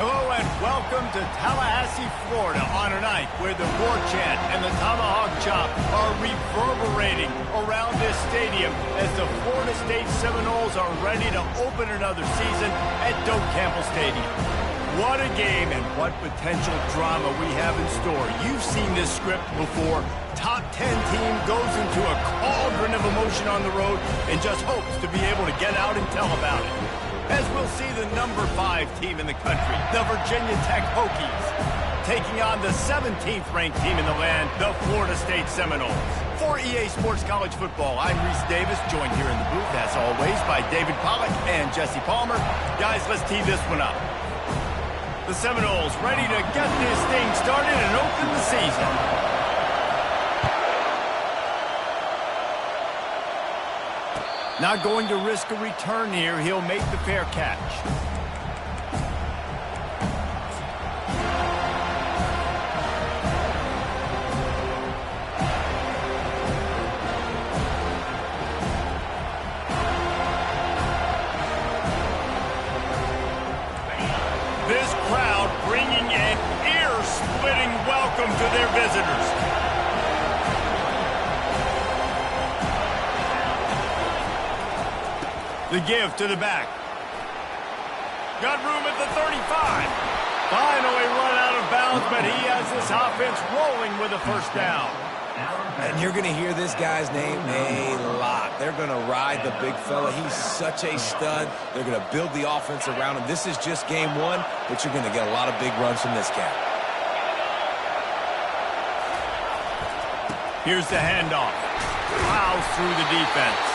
Hello and welcome to Tallahassee, Florida on a night where the war chant and the tomahawk chop are reverberating around this stadium as the Florida State Seminoles are ready to open another season at Doak Campbell Stadium. What a game and what potential drama we have in store. You've seen this script before. Top 10 team goes into a cauldron of emotion on the road and just hopes to be able to get out and tell about it. As we'll see the number 5 team in the country, the Virginia Tech Hokies, taking on the 17th ranked team in the land, the Florida State Seminoles. For EA Sports College Football, I'm Reese Davis, joined here in the booth, as always, by David Pollack and Jesse Palmer. Guys, let's tee this one up. The Seminoles ready to get this thing started and open the season. Not going to risk a return here. He'll make the fair catch. This crowd bringing an ear-splitting welcome to their visitors. The give to the back. Got room at the 35. Finally run out of bounds, but he has this offense rolling with a first down. And you're going to hear this guy's name a lot. They're going to ride the big fella. He's such a stud. They're going to build the offense around him. This is just game one, but you're going to get a lot of big runs from this cat. Here's the handoff. Plows through the defense.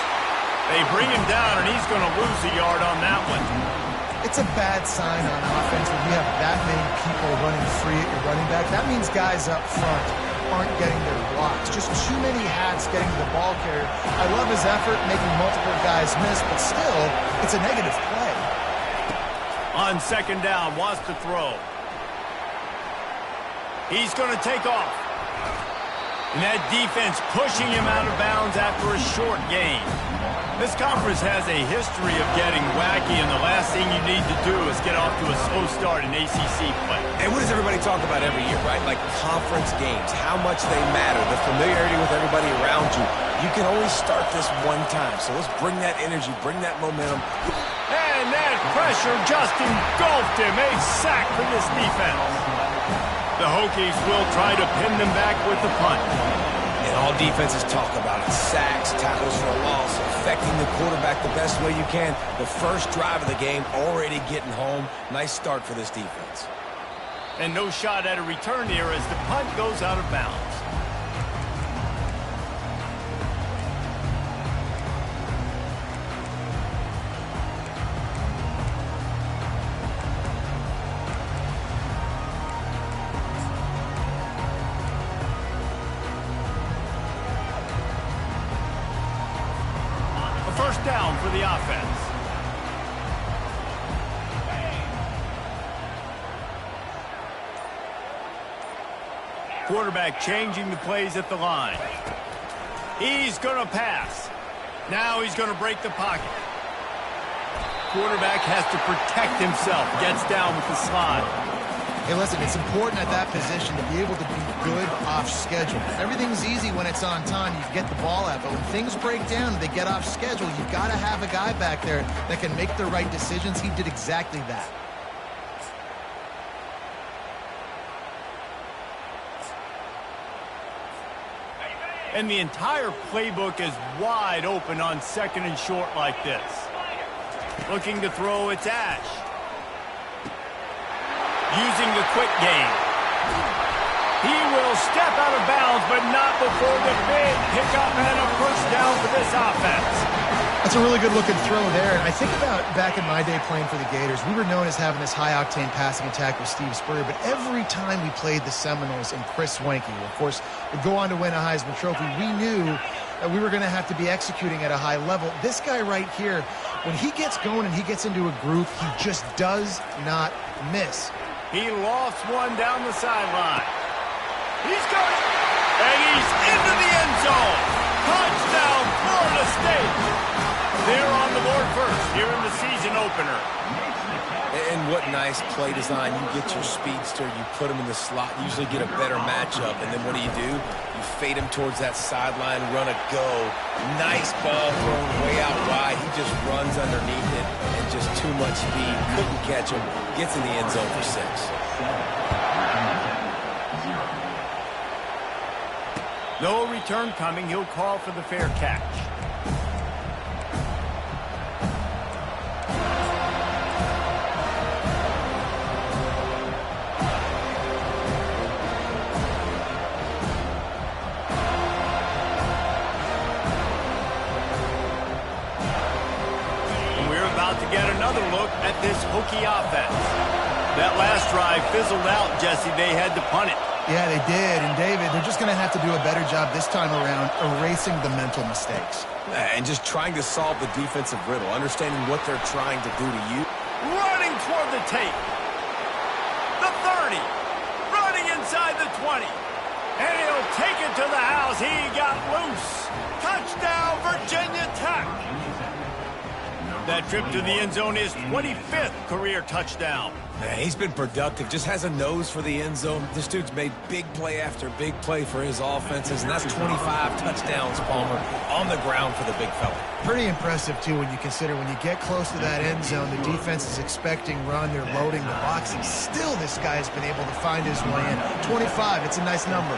They bring him down, and he's going to lose a yard on that one. It's a bad sign on offense when you have that many people running free at your running back. That means guys up front aren't getting their blocks. Just too many hats getting to the ball carrier. I love his effort, making multiple guys miss, but still, it's a negative play. On second down, wants to throw. He's going to take off. And that defense pushing him out of bounds after a short gain. This conference has a history of getting wacky, and the last thing you need to do is get off to a slow start in ACC play. And what does everybody talk about every year, right? Like conference games, how much they matter, the familiarity with everybody around you. You can only start this one time, so let's bring that energy, bring that momentum. And that pressure just engulfed him. A sack for this defense. The Hokies will try to pin them back with the punt. And all defenses talk about it. Sacks, tackles for a loss, affecting the quarterback the best way you can. The first drive of the game, already getting home. Nice start for this defense. And no shot at a return here as the punt goes out of bounds. First down for the offense. Quarterback changing the plays at the line. He's going to pass. Now he's going to break the pocket. Quarterback has to protect himself. Gets down with the slide. Hey, listen, it's important at that position to be able to be good off schedule. Everything's easy when it's on time. You get the ball out, but when things break down and they get off schedule, you've got to have a guy back there that can make the right decisions. He did exactly that. And the entire playbook is wide open on second and short like this. Looking to throw, it's Ash. Using the quick game. He will step out of bounds, but not before the big pickup and a first down for this offense. That's a really good-looking throw there. And I think about back in my day playing for the Gators, we were known as having this high-octane passing attack with Steve Spurrier, but every time we played the Seminoles and Chris Swanke, who, of course, would go on to win a Heisman Trophy, we knew that we were going to have to be executing at a high level. This guy right here, when he gets going and he gets into a groove, he just does not miss. He lost one down the sideline. He's got it, and he's into the end zone. Touchdown, Florida State. They're on the board first here in the season opener. And what nice play design. You get your speedster, you put him in the slot, usually get a better matchup, and then what do? You fade him towards that sideline, run a go. Nice ball thrown way out wide. He just runs underneath it, and just too much speed. Couldn't catch him. Gets in the end zone for 6. No return coming. He'll call for the fair catch. Get another look at this hokey offense. That last drive fizzled out, Jesse. They had to punt it. Yeah, they did. And, David, they're just going to have to do a better job this time around erasing the mental mistakes. And just trying to solve the defensive riddle, understanding what they're trying to do to you. Running toward the tape. The 30. Running inside the 20. And he'll take it to the house. He got loose. Touchdown, Virginia Tech. That trip to the end zone is 25th career touchdown. Man, he's been productive, just has a nose for the end zone. This dude's made big play after big play for his offenses, and that's 25 touchdowns, Palmer, on the ground for the big fella. Pretty impressive, too, when you consider when you get close to that end zone, the defense is expecting run, they're loading the box, and still this guy has been able to find his way in. 25, it's a nice number.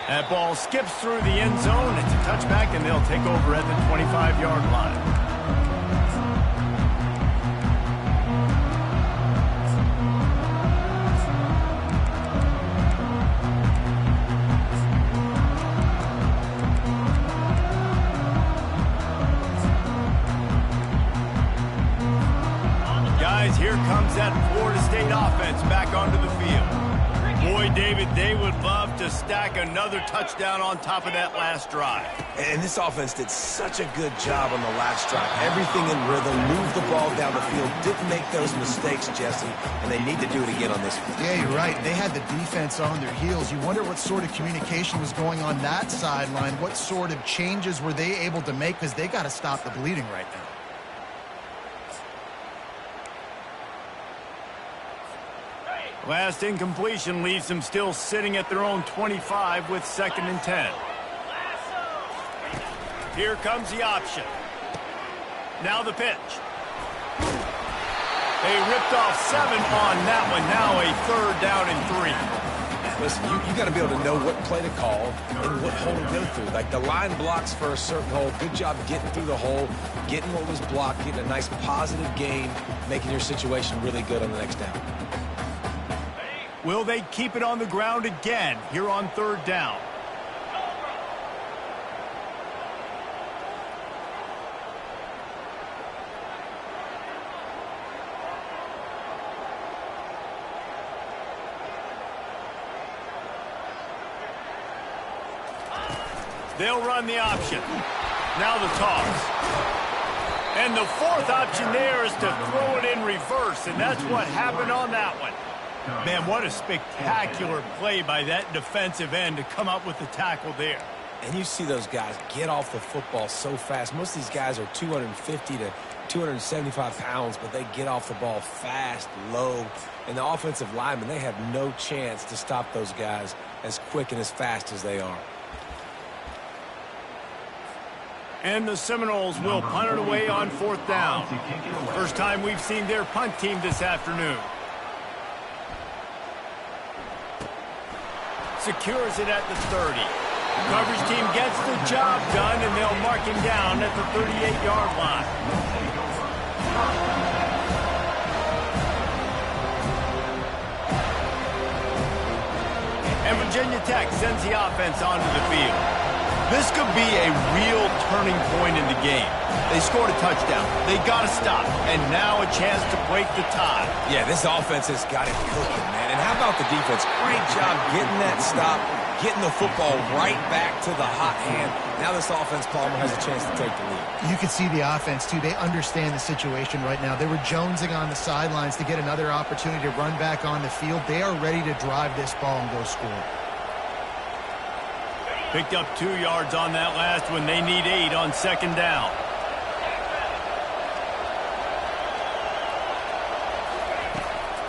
That ball skips through the end zone. It's a touchback, and they'll take over at the 25-yard line. Guys, here comes that Florida State offense back onto the field. Boy, David, they would love to stack another touchdown on top of that last drive. And this offense did such a good job on the last drive. Everything in rhythm, moved the ball down the field, didn't make those mistakes, Jesse, and they need to do it again on this one. Yeah, you're right. They had the defense on their heels. You wonder what sort of communication was going on that sideline. What sort of changes were they able to make, because they got to stop the bleeding right now. Last incompletion leaves them still sitting at their own 25 with 2nd and 10. Here comes the option. Now the pitch. They ripped off 7 on that one. Now a 3rd down and 3. Listen, you got to be able to know what play to call and what hole to go through. Like the line blocks for a certain hole. Good job getting through the hole, getting what was blocked, getting a nice positive gain, making your situation really good on the next down. Will they keep it on the ground again here on 3rd down? They'll run the option. Now the toss. And the 4th option there is to throw it in reverse, and that's what happened on that one. Man, what a spectacular play by that defensive end to come up with the tackle there. And you see those guys get off the football so fast. Most of these guys are 250 to 275 pounds, but they get off the ball fast, low. And the offensive linemen, they have no chance to stop those guys as quick and as fast as they are. And the Seminoles will punt it away on 4th down. First time we've seen their punt team this afternoon. Secures it at the 30. Coverage team gets the job done, and they'll mark him down at the 38-yard line. And Virginia Tech sends the offense onto the field. This could be a real turning point in the game. They scored a touchdown. They got to stop. And now a chance to break the tie. Yeah, this offense has got it cooking, man. And how about the defense? Great job getting that stop, getting the football right back to the hot hand. Now this offense, Palmer, has a chance to take the lead. You can see the offense, too. They understand the situation right now. They were jonesing on the sidelines to get another opportunity to run back on the field. They are ready to drive this ball and go score. Picked up 2 yards on that last one. They need 8 on 2nd down.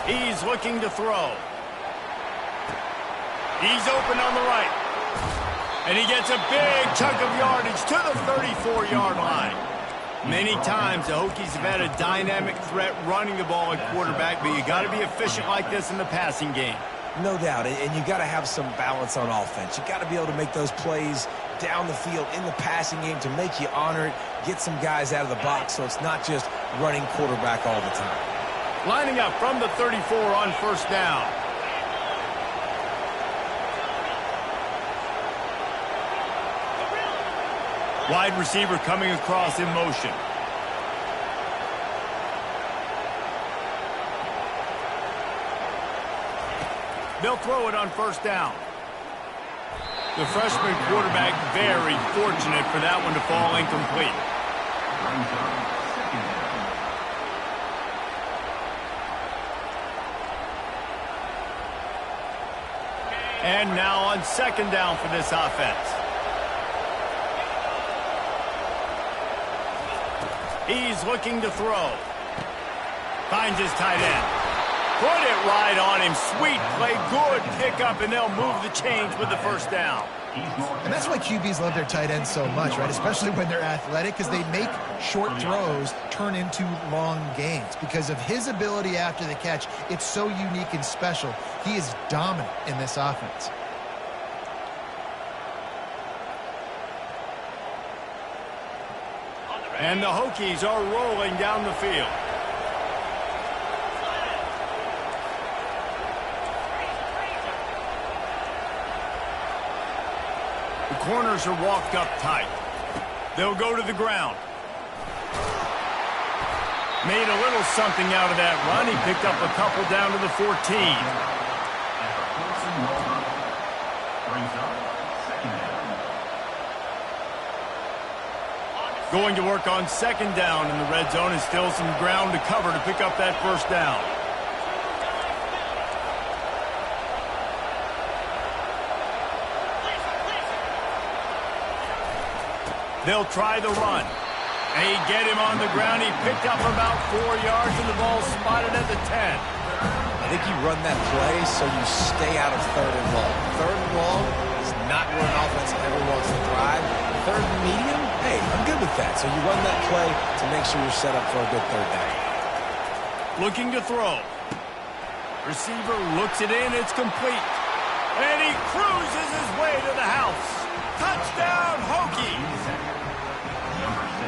He's looking to throw. He's open on the right. And he gets a big chunk of yardage to the 34-yard line. Many times the Hokies have had a dynamic threat running the ball at quarterback, but you got to be efficient like this in the passing game. No doubt, and you got to have some balance on offense. You got to be able to make those plays down the field in the passing game to make you honor it, get some guys out of the box so it's not just running quarterback all the time. Lining up from the 34 on first down. Wide receiver coming across in motion. They'll throw it on first down. The freshman quarterback very fortunate for that one to fall incomplete. And now on second down for this offense. He's looking to throw. Finds his tight end. Put it right on him. Sweet play. Good pickup, and they'll move the chains with the first down. And that's why QBs love their tight ends so much, right? Especially when they're athletic, because they make short throws turn into long gains. Because of his ability after the catch, it's so unique and special. He is dominant in this offense. And the Hokies are rolling down the field. The corners are walked up tight. They'll go to the ground. Made a little something out of that run. He picked up a couple down to the 14. Going to work on second down in the red zone, and still some ground to cover to pick up that first down. They'll try the run. They get him on the ground. He picked up about 4 yards, and the ball spotted at the 10. I think you run that play so you stay out of third and long. Third and long is not where an offense ever wants to thrive. Third and medium, hey, I'm good with that. So you run that play to make sure you're set up for a good third down. Looking to throw. Receiver looks it in. It's complete. And he cruises his way to the house. Touchdown, Hokies!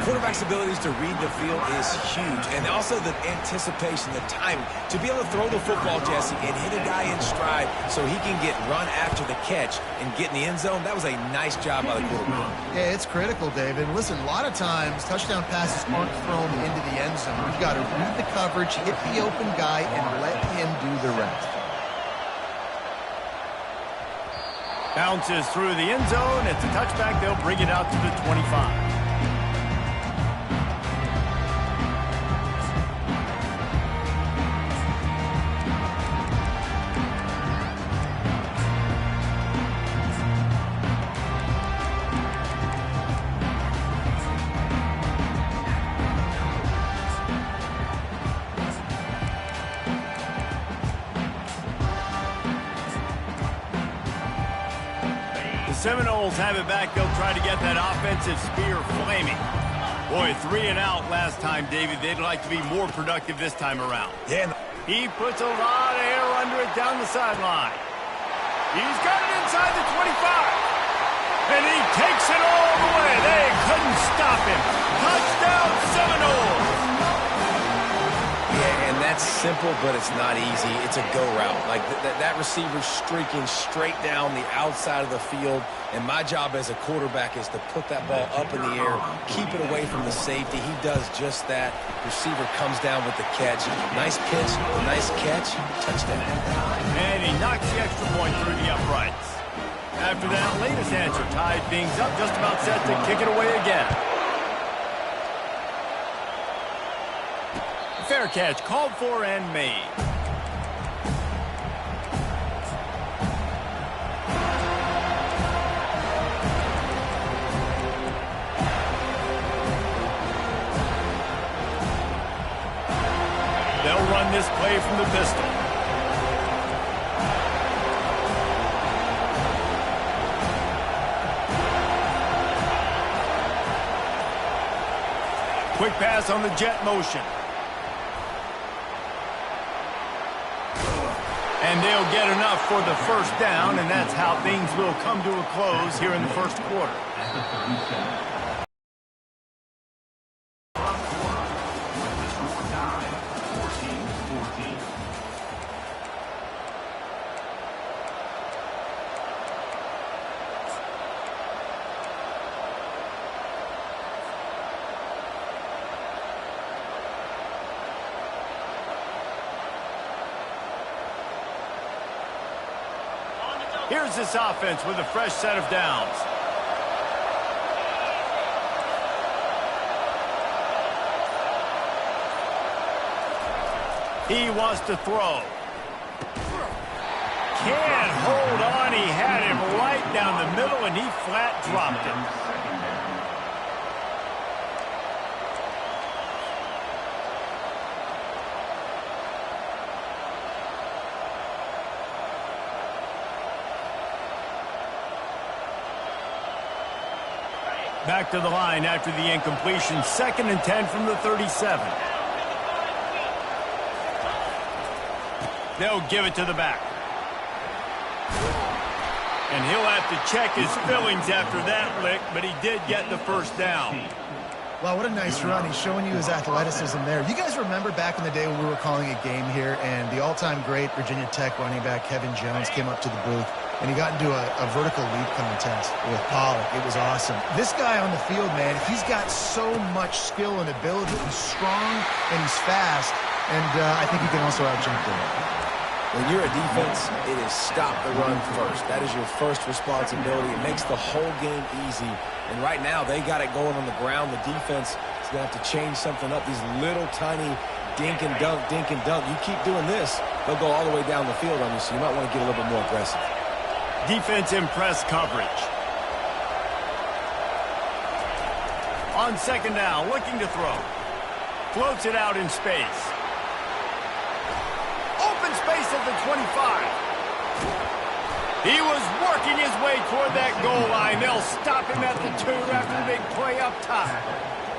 Quarterback's abilities to read the field is huge, and also the anticipation, the timing. To be able to throw the football, Jesse, and hit a guy in stride so he can get run after the catch and get in the end zone, that was a nice job by the quarterback. Yeah, it's critical, David. Listen, a lot of times, touchdown passes aren't thrown into the end zone. You've got to read the coverage, hit the open guy, and let him do the rest. Bounces through the end zone. It's a touchback. They'll bring it out to the 25. Seminoles have it back. They'll try to get that offensive spear flaming. Boy, 3 and out last time, David. They'd like to be more productive this time around. Yeah. He puts a lot of air under it down the sideline. He's got it inside the 25. And he takes it all the way. They couldn't stop him. Touchdown, Seminoles. Yeah, and that's simple, but it's not easy. It's a go route. Like that receiver streaking straight down the outside of the field. And my job as a quarterback is to put that ball up in the air, keep it away from the safety. He does just that. Receiver comes down with the catch. Nice pitch, nice catch, touchdown. And he knocks the extra point through the uprights. After that latest answer tied things up, just about set to kick it away again. Fair catch called for and made. They'll run this play from the pistol. Quick pass on the jet motion. And they'll get enough for the first down, and that's how things will come to a close here in the first quarter. Here's this offense with a fresh set of downs. He wants to throw. Can't hold on. He had him right down the middle, and he flat dropped it. Back to the line after the incompletion. 2nd and 10 from the 37. They'll give it to the back. And he'll have to check his fillings after that lick, but he did get the first down. Wow, what a nice run. He's showing you his athleticism there. You guys remember back in the day when we were calling a game here and the all-time great Virginia Tech running back Kevin Jones came up to the booth and he got into a vertical leap contest with Pollock. It was awesome. This guy on the field, man, he's got so much skill and ability. He's strong and he's fast, and I think he can also out-jump them. When you're a defense, it is stop the run first. That is your first responsibility. It makes the whole game easy. And right now, they got it going on the ground. The defense is going to have to change something up. These little tiny dink and dunk, dink and dunk. You keep doing this, they'll go all the way down the field on you, so you might want to get a little bit more aggressive. Defense in press coverage. On 2nd down, looking to throw. Floats it out in space. Open space at the 25. He was working his way toward that goal line. They'll stop him at the 2 after the big play up top.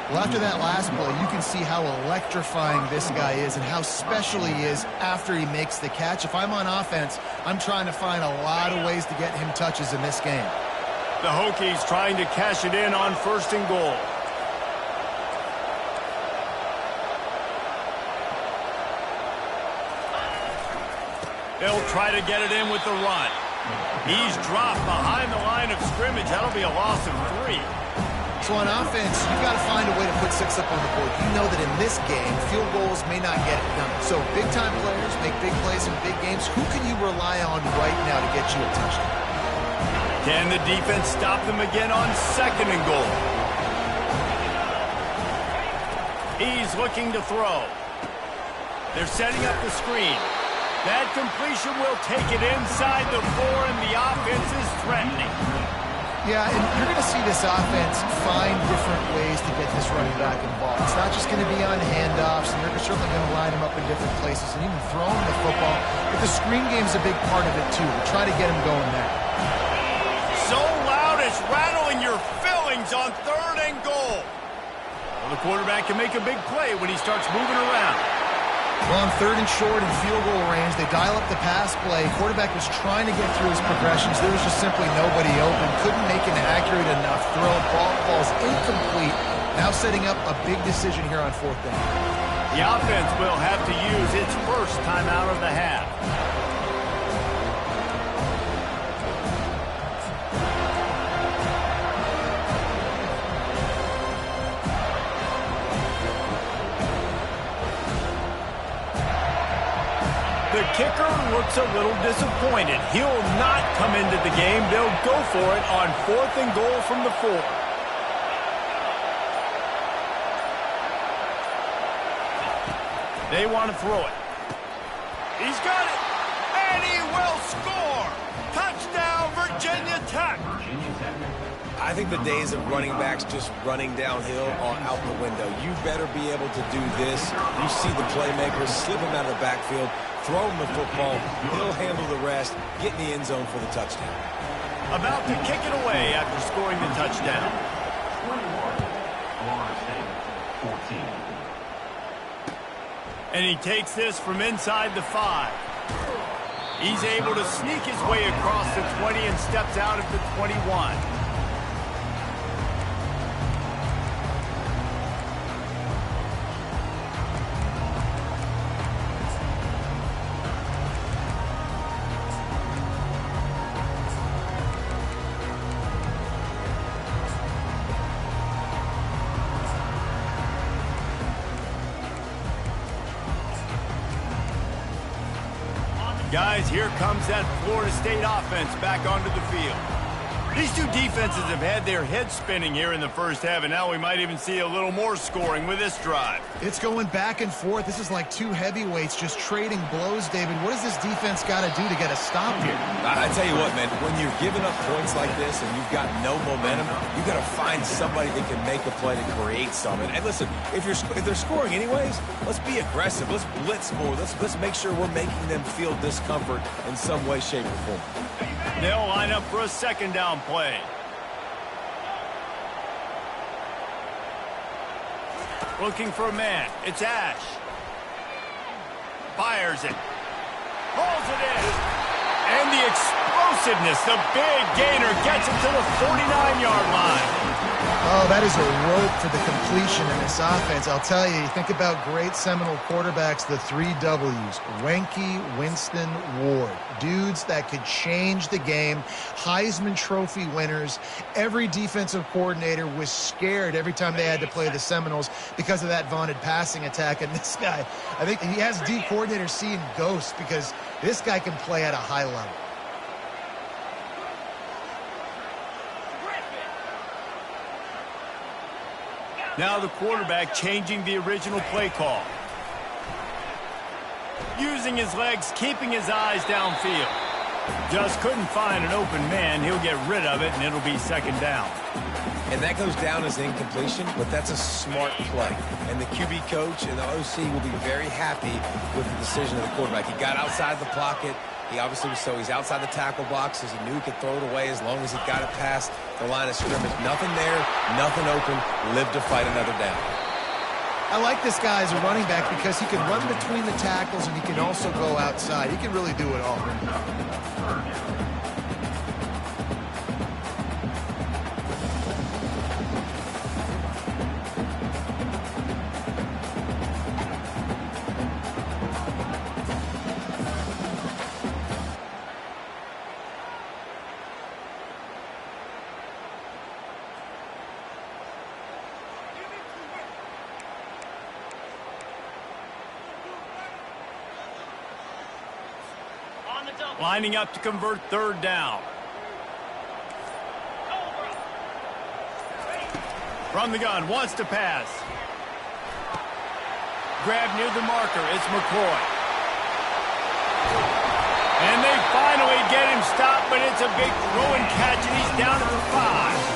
Well, after that last play, you can see how electrifying this guy is and how special he is after he makes the catch. If I'm on offense, I'm trying to find a lot of ways to get him touches in this game. The Hokies trying to cash it in on 1st and goal. They'll try to get it in with the run. He's dropped behind the line of scrimmage. That'll be a loss of 3. So on offense, you've got to find a way to put 6 up on the board. You know that in this game, field goals may not get it done. So big-time players make big plays in big games. Who can you rely on right now to get you a touchdown? Can the defense stop them again on 2nd and goal? He's looking to throw. They're setting up the screen. That completion will take it inside the 4, and the offense is threatening. Yeah, and you're going to see this offense find different ways to get this running back involved. It's not just going to be on handoffs, and they're certainly going to line him up in different places and even throw him the football. But the screen game's a big part of it, too. We'll try to get him going there. So loud it's rattling your fillings on 3rd and goal. Well, the quarterback can make a big play when he starts moving around. Well, on 3rd and short and field goal range, they dial up the pass play. Quarterback was trying to get through his progressions. There was just simply nobody open. Couldn't make an accurate enough throw. Ball falls incomplete. Now setting up a big decision here on 4th down. The offense will have to use its first timeout of the half. The kicker looks a little disappointed. He'll not come into the game. They'll go for it on 4th and goal from the 4. They want to throw it. He's got it. And he will score. Touchdown, Virginia Tech. I think the days of running backs just running downhill are out the window. You better be able to do this. You see the playmakers slip him out of the backfield, throw him the football, he'll handle the rest, get in the end zone for the touchdown. About to kick it away after scoring the touchdown. And he takes this from inside the 5. He's able to sneak his way across the 20 and steps out at the 21. Guys, here comes that Florida State offense back onto the field. These two defenses have had their heads spinning here in the first half, and now we might even see a little more scoring with this drive. It's going back and forth. This is like two heavyweights just trading blows, David. What does this defense got to do to get a stop here? I tell you what, man, when you're giving up points like this and you've got no momentum, you got to find somebody that can make a play to create something. And listen, if they're scoring anyways, let's be aggressive. Let's blitz more. Let's make sure we're making them feel discomfort in some way, shape, or form. They'll line up for a second down play. Looking for a man. It's Ash. Fires it. Pulls it in. And the explosiveness, the big gainer, gets it to the 49-yard line. Oh, that is a rope for the completion in this offense. I'll tell you, you think about great Seminole quarterbacks, the 3 W's, Wenke, Winston, Ward. Dudes that could change the game, Heisman Trophy winners. Every defensive coordinator was scared every time they had to play the Seminoles because of that vaunted passing attack. And this guy, I think he has D coordinators seeing ghosts because this guy can play at a high level. Now the quarterback changing the original play call. Using his legs, keeping his eyes downfield. Just couldn't find an open man. He'll get rid of it, and it'll be second down. And that goes down as incompletion, but that's a smart play. And the QB coach and the OC will be very happy with the decision of the quarterback. He got outside the pocket. He obviously was he's outside the tackle boxes. He knew he could throw it away as long as he got it past the line of scrimmage. Nothing there, nothing open. Live to fight another down. I like this guy as a running back because he can run between the tackles and he can also go outside. He can really do it all. Lining up to convert third down. From the gun, wants to pass. Grab near the marker, it's McCoy. And they finally get him stopped, but it's a big throw and catch, and he's down at the 5.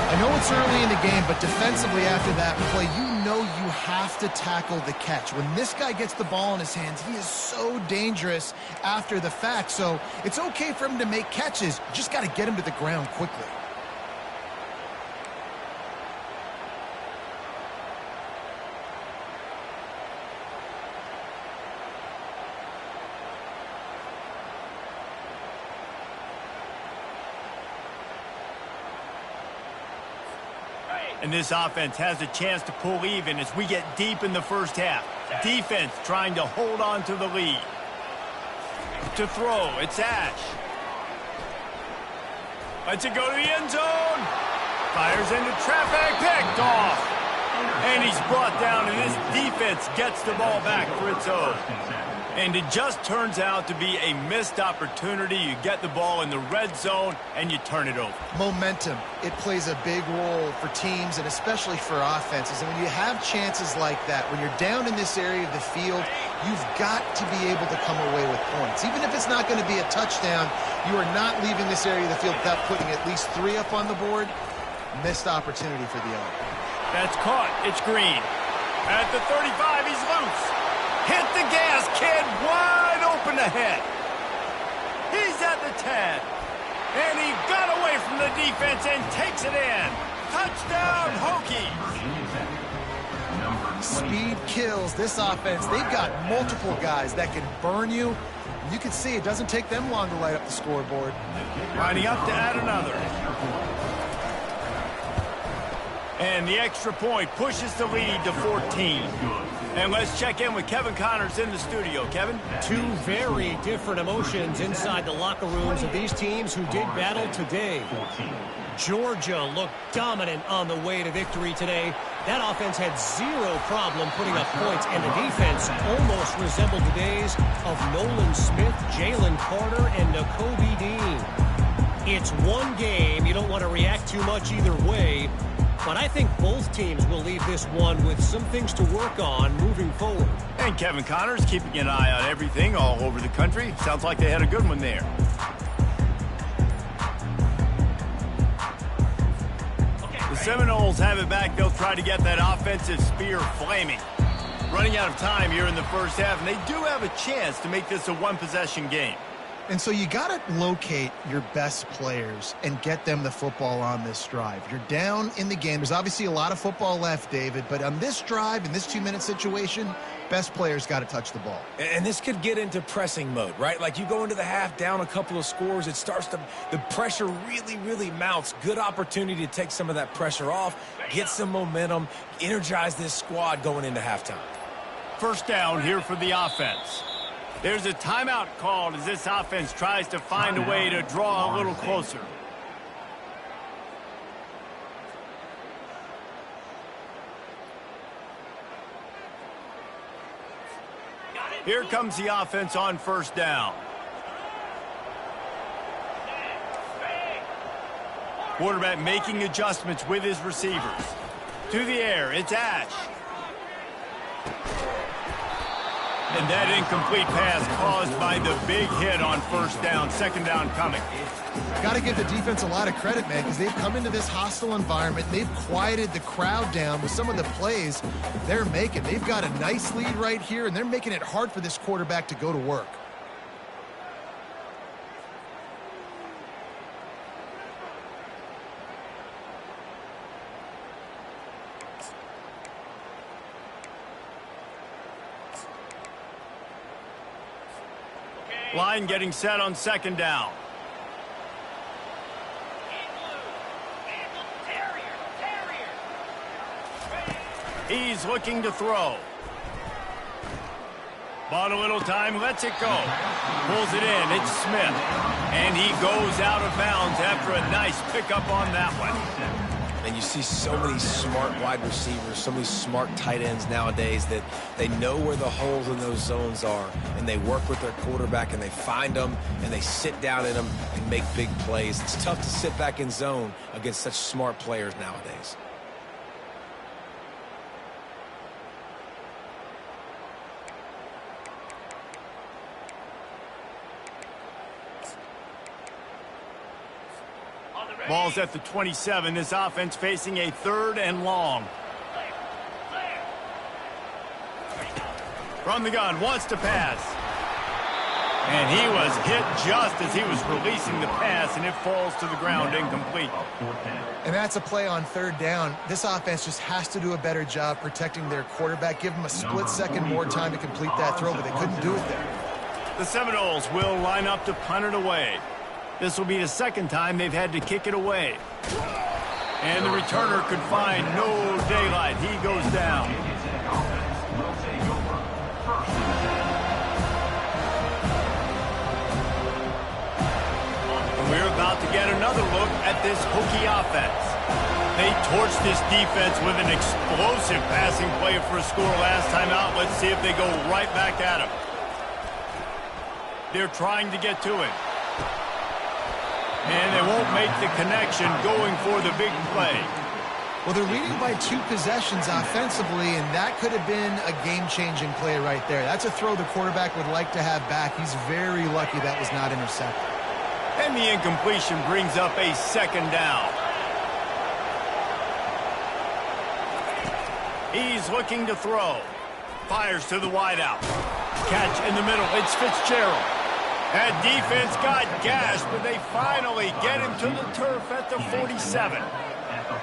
I know it's early in the game, but defensively after that play, you know you have to tackle the catch. When this guy gets the ball in his hands, he is so dangerous after the fact. So it's okay for him to make catches. You just got to get him to the ground quickly. And this offense has a chance to pull even as we get deep in the first half. Defense trying to hold on to the lead. To throw, it's Ash. Lets it go to the end zone. Fires into traffic, picked off. And he's brought down, and this defense gets the ball back for its own. And it just turns out to be a missed opportunity. You get the ball in the red zone, and you turn it over. Momentum, it plays a big role for teams and especially for offenses. And when you have chances like that, when you're down in this area of the field, you've got to be able to come away with points. Even if it's not going to be a touchdown, you are not leaving this area of the field without putting at least 3 up on the board. Missed opportunity for the other. That's caught. It's Green. At the 35, he's loose. Hit the gas, kid. Wide open ahead. He's at the 10. And he got away from the defense and takes it in. Touchdown, Hokies. Speed kills. This offense, they've got multiple guys that can burn you. You can see it doesn't take them long to light up the scoreboard. Lining up to add another. And the extra point pushes the lead to 14. And let's check in with Kevin Connors in the studio. Kevin? Two very different emotions inside the locker rooms of these teams who did battle today. Georgia looked dominant on the way to victory today. That offense had zero problem putting up points, and the defense almost resembled the days of Nolan Smith, Jalen Carter, and Nakobe Dean. It's one game. You don't want to react too much either way. But I think both teams will leave this one with some things to work on moving forward. And Kevin Connors keeping an eye on everything all over the country. Sounds like they had a good one there. The Seminoles have it back. They'll try to get that offensive spear flaming. Running out of time here in the first half, and they do have a chance to make this a one-possession game. And so you got to locate your best players and get them the football on this drive. You're down in the game. There's obviously a lot of football left, David, but on this drive, in this 2-minute situation, best players got to touch the ball. And this could get into pressing mode, right? Like you go into the half down a couple of scores, it starts to, the pressure really mounts. Good opportunity to take some of that pressure off, get some momentum, energize this squad going into halftime. First down here for the offense. There's a timeout called as this offense tries to find a way to draw a little closer. Here comes the offense on first down. Quarterback making adjustments with his receivers. To the air, it's Ash. And that incomplete pass caused by the big hit on first down. Second down coming. Got to give the defense a lot of credit, man, because they've come into this hostile environment. They've quieted the crowd down with some of the plays they're making. They've got a nice lead right here, and they're making it hard for this quarterback to go to work. Line getting set on second down. He's looking to throw. Bought a little time, lets it go. Pulls it in, it's Smith. And he goes out of bounds after a nice pickup on that one. And you see so many smart wide receivers, so many smart tight ends nowadays that they know where the holes in those zones are, and they work with their quarterback, and they find them, and they sit down in them and make big plays. It's tough to sit back in zone against such smart players nowadays. Ball's at the 27. This offense facing a third and long. From the gun, wants to pass. And he was hit just as he was releasing the pass, and it falls to the ground incomplete. And that's a play on third down. This offense just has to do a better job protecting their quarterback. Give them a split second more time to complete that throw, but they couldn't do it there. The Seminoles will line up to punt it away. This will be the second time they've had to kick it away. And the returner could find no daylight. He goes down. And we're about to get another look at this Hokie offense. They torched this defense with an explosive passing play for a score last time out. Let's see if they go right back at him. They're trying to get to him. And they won't make the connection going for the big play. Well, they're leading by 2 possessions offensively, and that could have been a game-changing play right there. That's a throw the quarterback would like to have back. He's very lucky that was not intercepted. And the incompletion brings up a second down. He's looking to throw. Fires to the wideout. Catch in the middle. It's Fitzgerald. That defense got gashed, but they finally get him to the turf at the 47.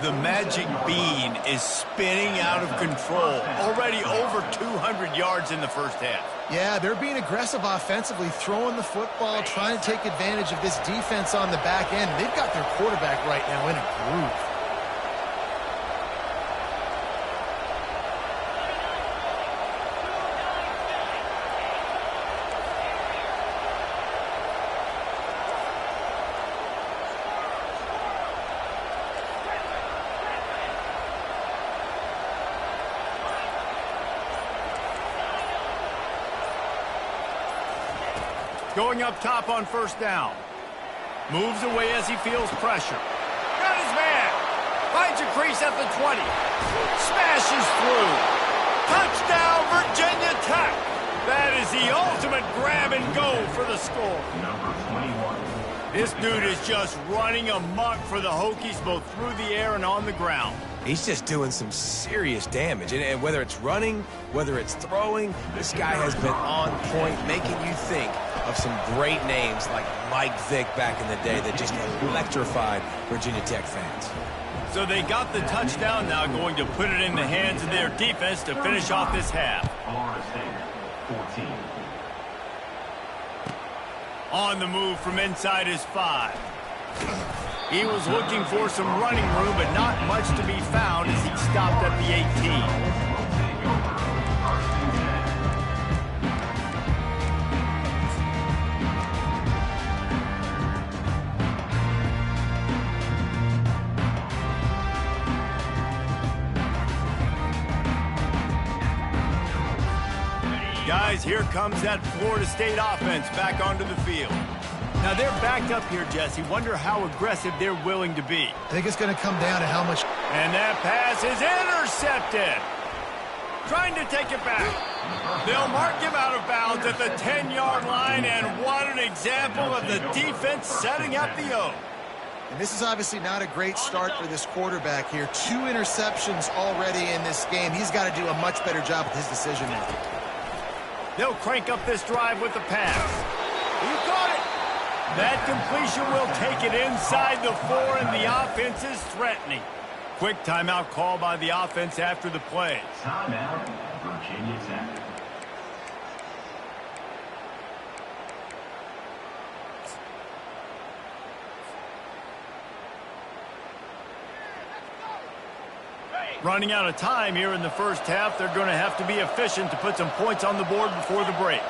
The magic bean is spinning out of control. Already over 200 yards in the first half. Yeah, they're being aggressive offensively, throwing the football, trying to take advantage of this defense on the back end. They've got their quarterback right now in a groove. Going up top on first down. Moves away as he feels pressure. Got his man. Finds a crease at the 20. Smashes through. Touchdown, Virginia Tech. That is the ultimate grab and go for the score. This dude is just running amok for the Hokies both through the air and on the ground. He's just doing some serious damage. And whether it's running, whether it's throwing, this guy has been on point, making you think of some great names like Mike Vick back in the day that just electrified Virginia Tech fans. So they got the touchdown, now going to put it in the hands of their defense to finish off this half. On the move from inside his 5. He was looking for some running room, but not much to be found as he stopped at the 18. Guys, here comes that Florida State offense back onto the field. Now, they're backed up here, Jesse. Wonder how aggressive they're willing to be. I think it's going to come down to how much... And that pass is intercepted. Trying to take it back. They'll mark him out of bounds at the 10-yard line, and what an example of the defense setting up the O. And this is obviously not a great start for this quarterback here. 2 interceptions already in this game. He's got to do a much better job with his decision-making. They'll crank up this drive with the pass. You got it. That completion will take it inside the 4, and the offense is threatening. Quick timeout call by the offense after the play. Timeout, Virginia Tech. Running out of time here in the first half. They're going to have to be efficient to put some points on the board before the break.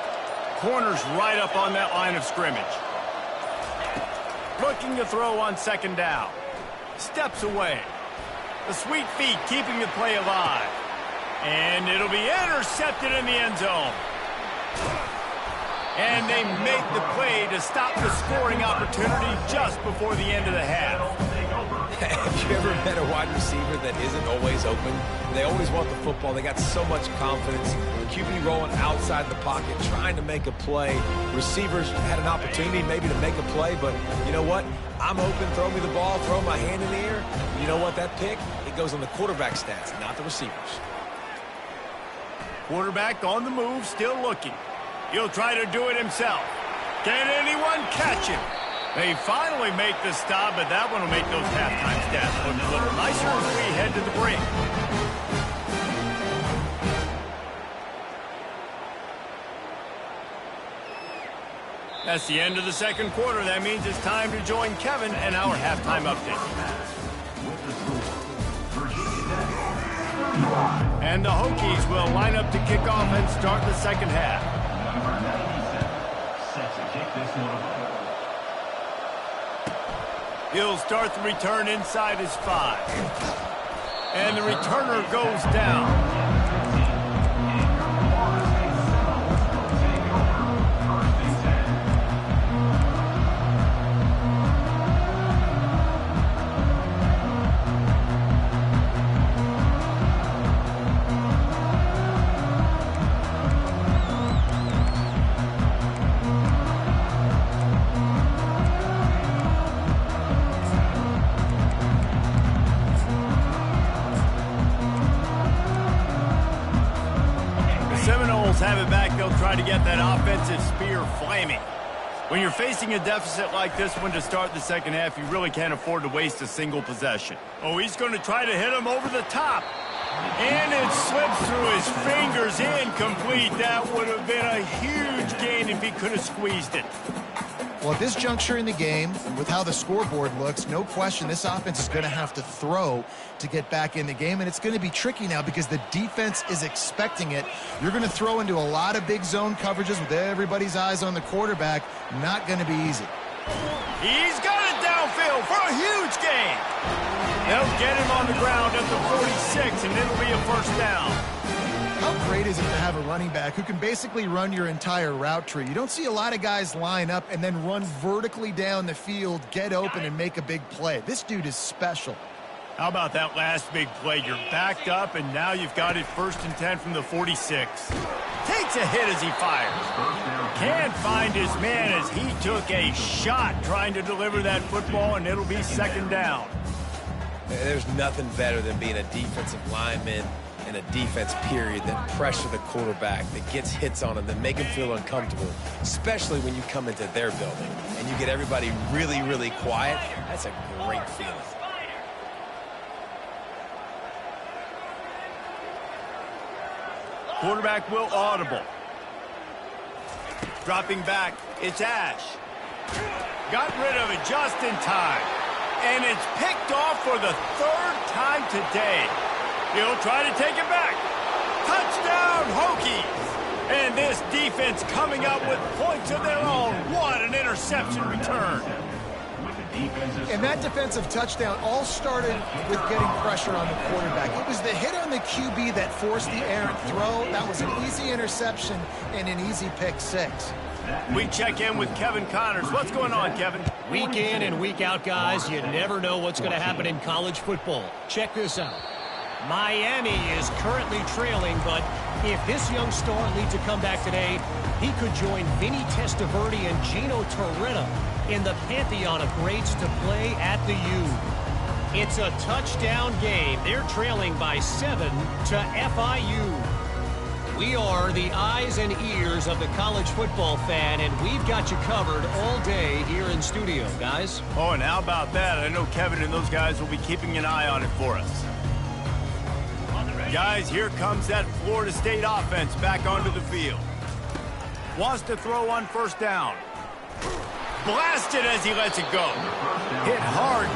Corners right up on that line of scrimmage. Looking to throw on second down. Steps away. The sweet feet keeping the play alive. And it'll be intercepted in the end zone. And they make the play to stop the scoring opportunity just before the end of the half. Have you ever met a wide receiver that isn't always open? They always want the football. They got so much confidence. QB rolling outside the pocket, trying to make a play. Receivers had an opportunity maybe to make a play, but you know what? I'm open, throw me the ball, throw my hand in the air. You know what? That pick, it goes on the quarterback stats, not the receivers. Quarterback on the move, still looking. He'll try to do it himself. Can anyone catch him? They finally make the stop, but that one will make those halftime stats look a little nicer as we head to the break. That's the end of the second quarter. That means it's time to join Kevin and our halftime update. And the Hokies will line up to kick off and start the second half. Set to kick this one. He'll start the return inside his 5. And the returner goes down. Have it back. They'll try to get that offensive spear flaming. When you're facing a deficit like this one to start the second half, you really can't afford to waste a single possession. Oh, he's going to try to hit him over the top. And it slips through his fingers, incomplete. That would have been a huge gain if he could have squeezed it. Well, at this juncture in the game, with how the scoreboard looks, no question this offense is going to have to throw to get back in the game, and it's going to be tricky now because the defense is expecting it. You're going to throw into a lot of big zone coverages with everybody's eyes on the quarterback. Not going to be easy. He's got it downfield for a huge gain. They'll get him on the ground at the 46, and it'll be a first down. How great is it to have a running back who can basically run your entire route tree? You don't see a lot of guys line up and then run vertically down the field, get open, and make a big play. This dude is special. How about that last big play? You're backed up, and now you've got it 1st and 10 from the 46. Takes a hit as he fires. Can't find his man as he took a shot trying to deliver that football, and it'll be second down. There's nothing better than being a defensive lineman in a defense period that pressure the quarterback, that gets hits on him, that make him feel uncomfortable, especially when you come into their building and you get everybody really, really quiet. That's a great feeling. Quarterback will audible. Dropping back, it's Ash. Got rid of it just in time. And it's picked off for the 3rd time today. He'll try to take it back. Touchdown, Hokies! And this defense coming up with points of their own. What an interception return. And that defensive touchdown all started with getting pressure on the quarterback. It was the hit on the QB that forced the errant throw. That was an easy interception and an easy pick 6. We check in with Kevin Connors. What's going on, Kevin? Week in and week out, guys, you never know what's going to happen in college football. Check this out. Miami is currently trailing, but if this young star leads a comeback today, he could join Vinny Testaverde and Gino Torretta in the pantheon of greats to play at the U. It's a touchdown game. They're trailing by 7 to FIU. We are the eyes and ears of the college football fan, and we've got you covered all day here in studio, guys. Oh, and how about that? I know Kevin and those guys will be keeping an eye on it for us. Guys, here comes that Florida State offense back onto the field. Wants to throw on 1st down. Blasted as he lets it go. Hit hard.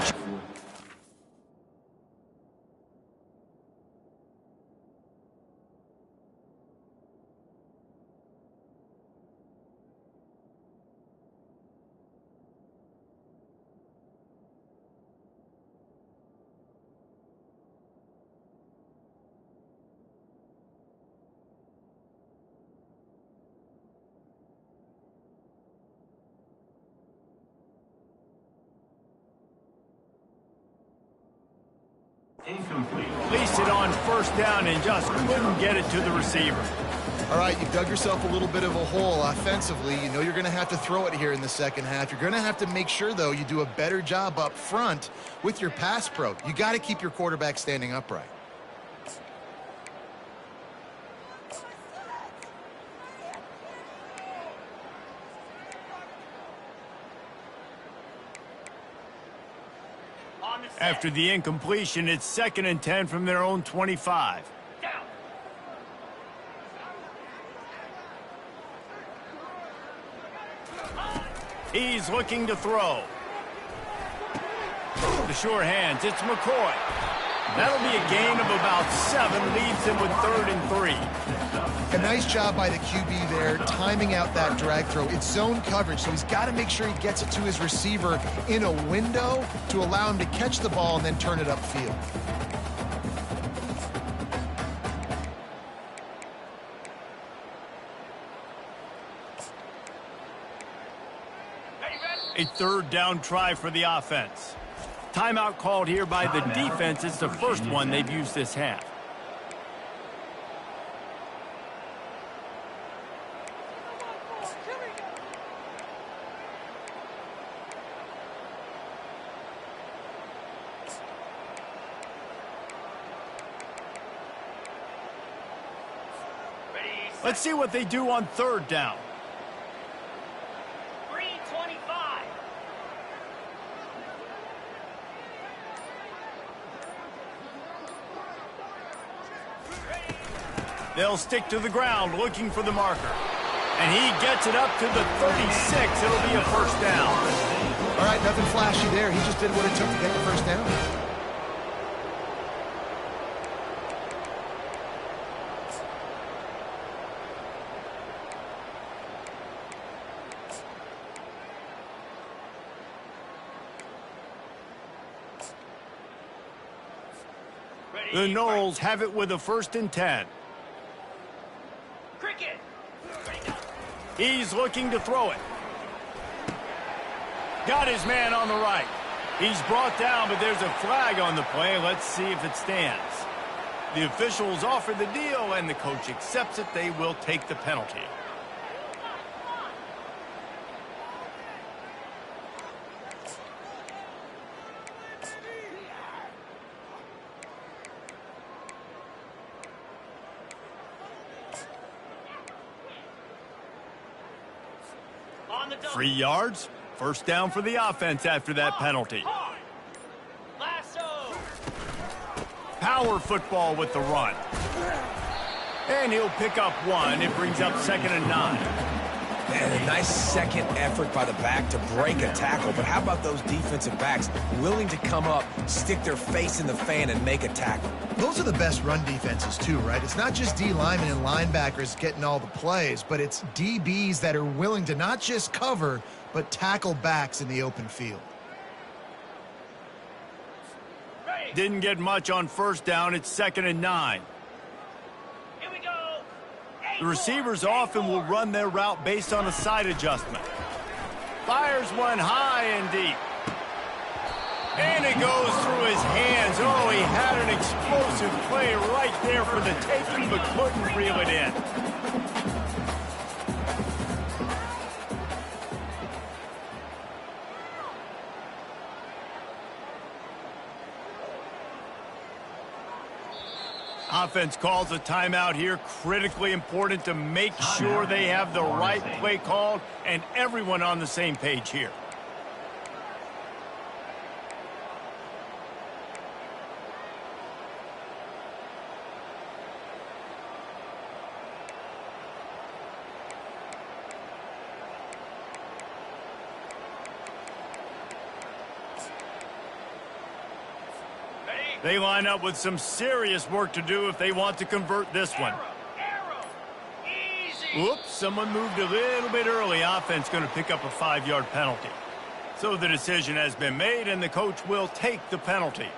Incomplete. Released it on 1st down and just couldn't get it to the receiver. All right, you've dug yourself a little bit of a hole offensively. You know you're going to have to throw it here in the second half. You're going to have to make sure, though, you do a better job up front with your pass pro. You got to keep your quarterback standing upright. After the incompletion, it's 2nd and 10 from their own 25. He's looking to throw. The sure hands, it's McCoy. That'll be a gain of about 7, leaves him with 3rd and 3. A nice job by the QB there, timing out that drag throw. It's zone coverage, so he's got to make sure he gets it to his receiver in a window to allow him to catch the ball and then turn it upfield. A 3rd down try for the offense. Timeout called here by the defense. It's the first one they've used this half. Let's see what they do on 3rd down. 3-2. They'll stick to the ground looking for the marker. And he gets it up to the 36. It'll be a first down. All right, nothing flashy there. He just did what it took to get the first down. The Noles have it with a 1st and 10. Cricket. He's looking to throw it. Got his man on the right. He's brought down, but there's a flag on the play. Let's see if it stands. The officials offer the deal, and the coach accepts it. They will take the penalty. On the 3 yards. First down for the offense after that penalty. Lasso. Power football with the run. And he'll pick up 1. It brings up 2nd and 9. And a nice second effort by the back to break a tackle. But how about those defensive backs willing to come up, stick their face in the fan, and make a tackle? Those are the best run defenses too, right? It's not just D linemen and linebackers getting all the plays, but it's DBs that are willing to not just cover, but tackle backs in the open field. Didn't get much on first down. It's 2nd and 9. Here we go. The receivers often will run their route based on a side adjustment. Fires one high and deep. And it goes through his hands. Oh, he had an explosive play right there for the taking, but couldn't reel it in. Offense calls a timeout here. Critically important to make sure they have the right play called and everyone on the same page here. They line up with some serious work to do if they want to convert this one. Whoops, someone moved a little bit early. Offense going to pick up a 5-yard penalty. So the decision has been made, and the coach will take the penalty.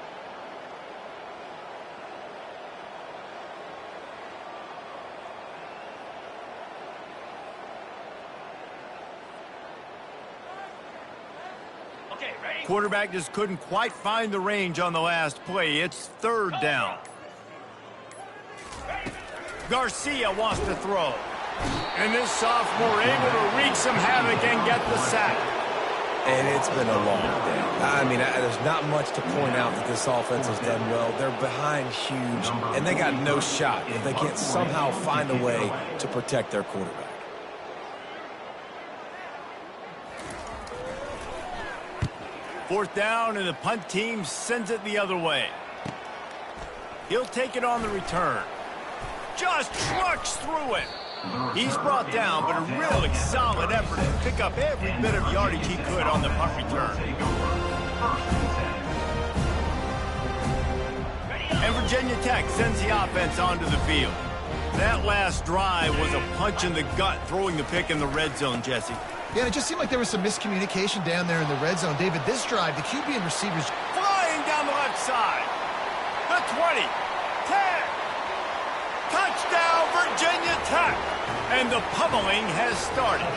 Quarterback just couldn't quite find the range on the last play. It's 3rd down. Garcia wants to throw. And this sophomore able to wreak some havoc and get the sack. And it's been a long day. I mean, there's not much to point out that this offense has done well. They're behind huge, and they got no shot if they can't somehow find a way to protect their quarterback. Fourth down, and the punt team sends it the other way. He'll take it on the return. Just trucks through it. He's brought down, but a really solid effort to pick up every bit of yardage he could on the punt return. And Virginia Tech sends the offense onto the field. That last drive was a punch in the gut, throwing the pick in the red zone, Jesse. Yeah, it just seemed like there was some miscommunication down there in the red zone. David, this drive, the QB and receivers flying down the left side. The 20, 10. Touchdown, Virginia Tech. And the pummeling has started.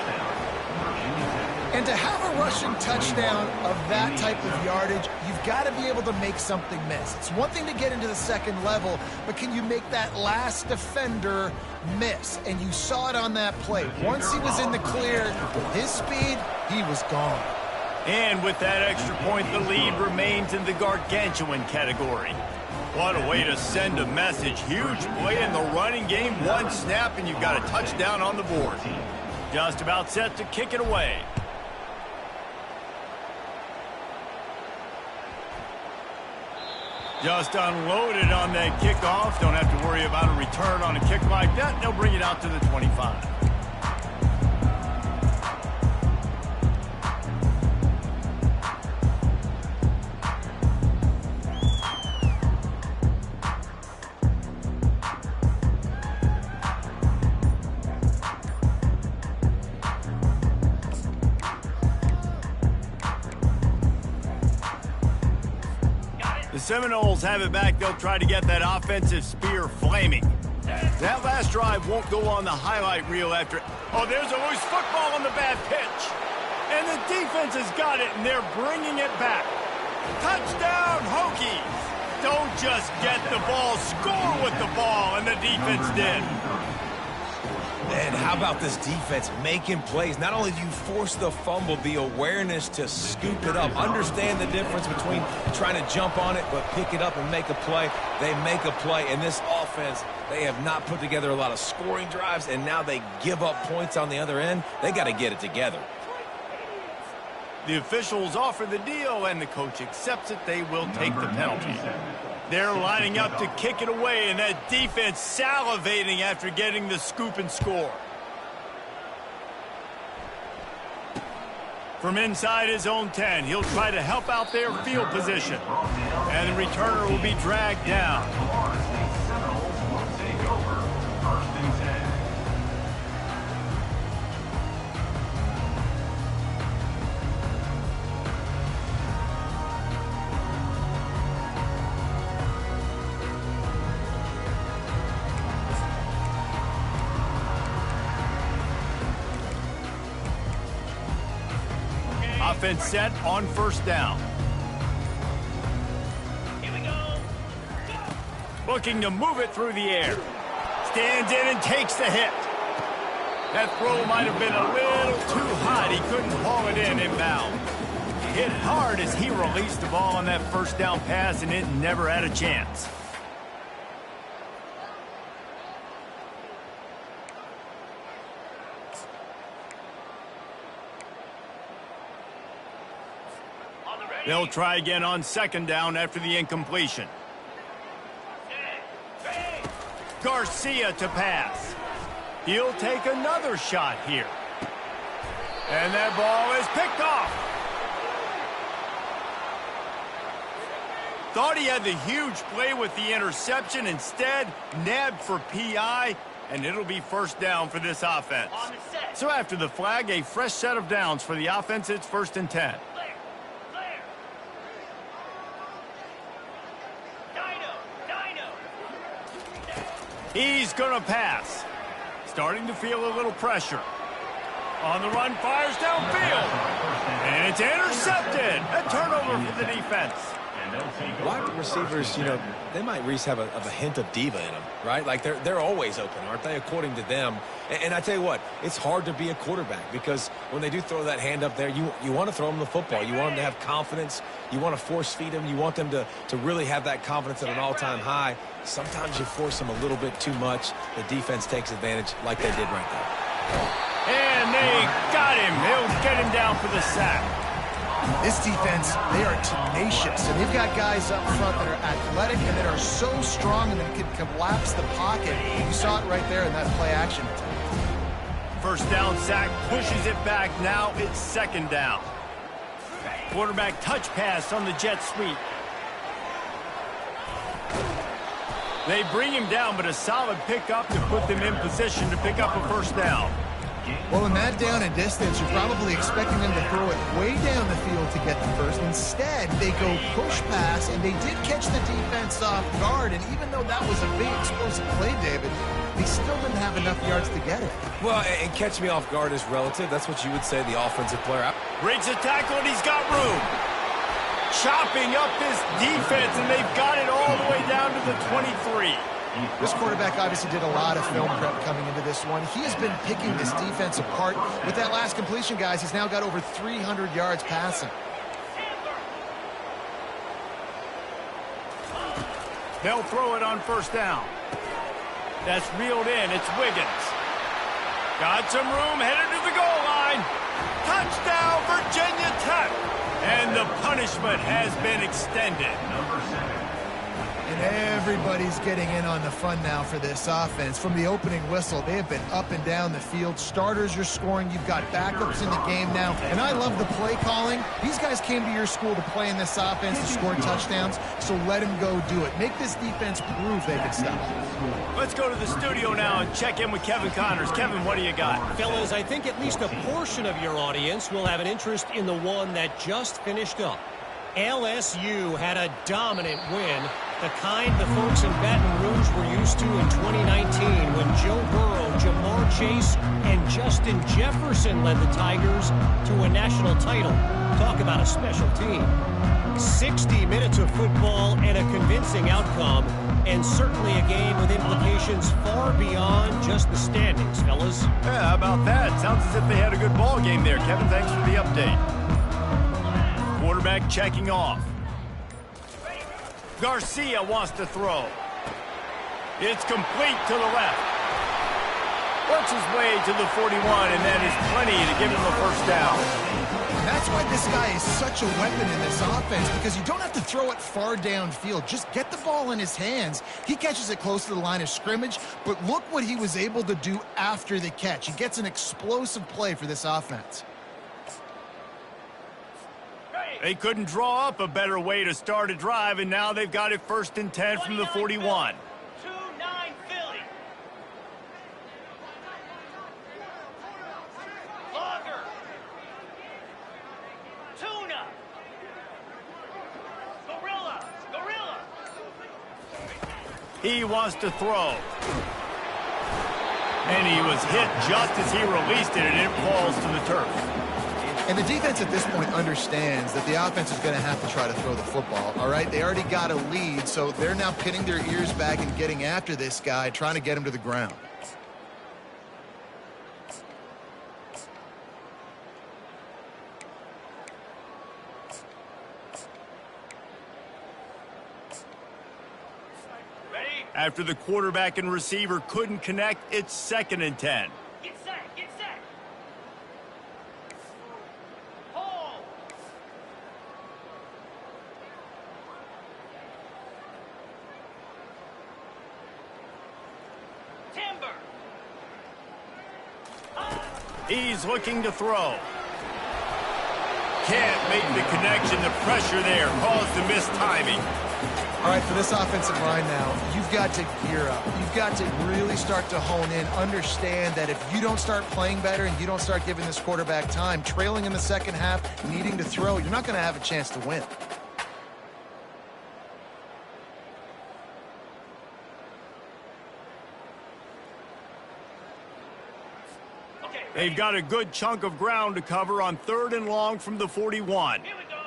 And to have a rushing touchdown of that type of yardage, you've got to be able to make something miss. It's one thing to get into the second level, but can you make that last defender miss? And you saw it on that play. Once he was in the clear, with his speed, he was gone. And with that extra point, the lead remains in the gargantuan category. What a way to send a message. Huge play in the running game. One snap, and you've got a touchdown on the board. Just about set to kick it away. Just unloaded on that kickoff. Don't have to worry about a return on a kick like that. They'll bring it out to the 25. Seminoles have it back. They'll try to get that offensive spear flaming. That last drive won't go on the highlight reel after. Oh, there's a loose football on the bad pitch. And the defense has got it, and they're bringing it back. Touchdown, Hokies. Don't just get the ball, score with the ball, and the defense did. And how about this defense making plays? Not only do you force the fumble, the awareness to scoop it up. Understand the difference between trying to jump on it, but pick it up and make a play. They make a play. And this offense, they have not put together a lot of scoring drives, and now they give up points on the other end. They got to get it together. The officials offer the deal, and the coach accepts it. They will take the penalty. They're lining up to kick it away, and that defense salivating after getting the scoop and score. From inside his own 10, he'll try to help out their field position. And the returner will be dragged down. Offense set on first down. Here we go. Looking to move it through the air. Stands in and takes the hit. That throw might have been a little too hot. He couldn't haul it in inbound. Hit hard as he released the ball on that first down pass, and it never had a chance. They'll try again on second down after the incompletion. Garcia to pass. He'll take another shot here. And that ball is picked off. Thought he had the huge play with the interception. Instead, nabbed for PI, and it'll be first down for this offense. So after the flag, a fresh set of downs for the offense. It's 1st and 10. He's going to pass. Starting to feel a little pressure. On the run, fires downfield. And it's intercepted. A turnover for the defense. Wide receivers, you know, they might, Reese, have a hint of diva in them, right? Like they're always open, aren't they, according to them? And I tell you what, it's hard to be a quarterback because when they do throw that hand up there, you want to throw them the football. You want them to have confidence. You want to force feed them. You want them to really have that confidence at an all-time high. Sometimes you force them a little bit too much. The defense takes advantage like they did right there. And they got him. He'll get him down for the sack. This defense, they are tenacious, and they've got guys up front that are athletic and that are so strong and that can collapse the pocket. You saw it right there in that play action attempt. First down sack, pushes it back. Now it's second down. Quarterback touch pass on the jet sweep. They bring him down, but a solid pickup to put them in position to pick up a first down. Well, in that down and distance, you're probably expecting them to throw it way down the field to get the first. Instead, they go push pass, and they did catch the defense off guard. And even though that was a big explosive play, David, they still didn't have enough yards to get it. Well, and catch me off guard is relative. That's what you would say the offensive player. Breaks a tackle, and he's got room. Chopping up this defense, and they've got it all the way down to the 23. This quarterback obviously did a lot of film prep coming into this one. He has been picking this defense apart. With that last completion, guys, he's now got over 300 yards passing. They'll throw it on first down. That's reeled in. It's Wiggins. Got some room, headed to the goal line. Touchdown, Virginia Tech. And the punishment has been extended. And everybody's getting in on the fun now for this offense. From the opening whistle, they have been up and down the field. Starters are scoring. You've got backups in the game now. And I love the play calling. These guys came to your school to play in this offense to score touchdowns, so let them go do it. Make this defense prove they can stop. Let's go to the studio now and check in with Kevin Connors. Kevin, what do you got? Fellas, I think at least a portion of your audience will have an interest in the one that just finished up. LSU had a dominant win, the kind the folks in Baton Rouge were used to in 2019 when Joe Burrow, Jamar Chase, and Justin Jefferson led the Tigers to a national title. Talk about a special team. 60 minutes of football and a convincing outcome, and certainly a game with implications far beyond just the standings, fellas. Yeah, how about that? Sounds as if they had a good ball game there. Kevin, thanks for the update. Quarterback checking off. Garcia wants to throw. It's complete to the left. Works his way to the 41, and that is plenty to give him a first down. And that's why this guy is such a weapon in this offense, because you don't have to throw it far downfield. Just get the ball in his hands. He catches it close to the line of scrimmage, but look what he was able to do after the catch. He gets an explosive play for this offense. They couldn't draw up a better way to start a drive, and now they've got it 1st and 10 from the 41. 2-9 Philly. Logger. Tuna. Gorilla. He wants to throw. And he was hit just as he released it, and it falls to the turf. And the defense at this point understands that the offense is going to have to try to throw the football, all right? They already got a lead, so they're now pinning their ears back and getting after this guy, trying to get him to the ground. After the quarterback and receiver couldn't connect, it's 2nd and 10. Get set. Hold. Timber. He's looking to throw. Can't make the connection. The pressure there caused the missed timing. All right, for this offensive line now, you've got to gear up. You've got to really start to hone in, understand that if you don't start playing better and you don't start giving this quarterback time, trailing in the second half, needing to throw, you're not going to have a chance to win. They've got a good chunk of ground to cover on 3rd and long from the 41. Here we go.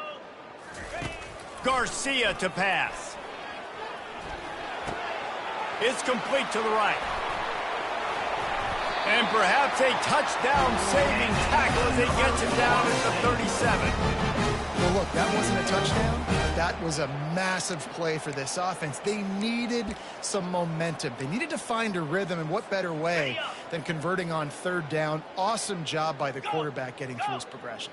Garcia to pass. It's complete to the right. And perhaps a touchdown-saving tackle as he gets it down at the 37. Well, look, that wasn't a touchdown, but that was a massive play for this offense. They needed some momentum. They needed to find a rhythm, and what better way than converting on 3rd down. Awesome job by the quarterback getting through his progression.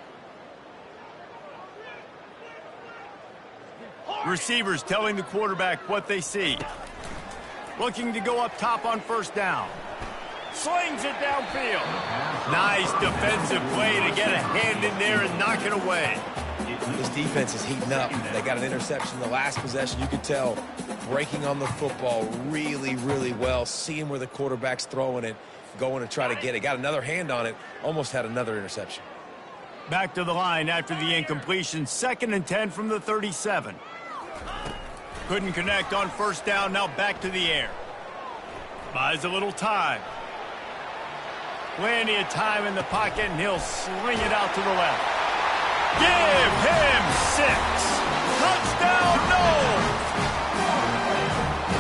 Receivers telling the quarterback what they see. Looking to go up top on 1st down. Slings it downfield. Nice defensive play to get a hand in there and knock it away. This defense is heating up. They got an interception in the last possession. You could tell breaking on the football really, really well. Seeing where the quarterback's throwing it, going to try to get it. Got another hand on it. Almost had another interception. Back to the line after the incompletion. 2nd and 10 from the 37. Couldn't connect on 1st down. Now back to the air. Buys a little time. Plenty of time in the pocket, and he'll sling it out to the left. Give him 6. Touchdown, no!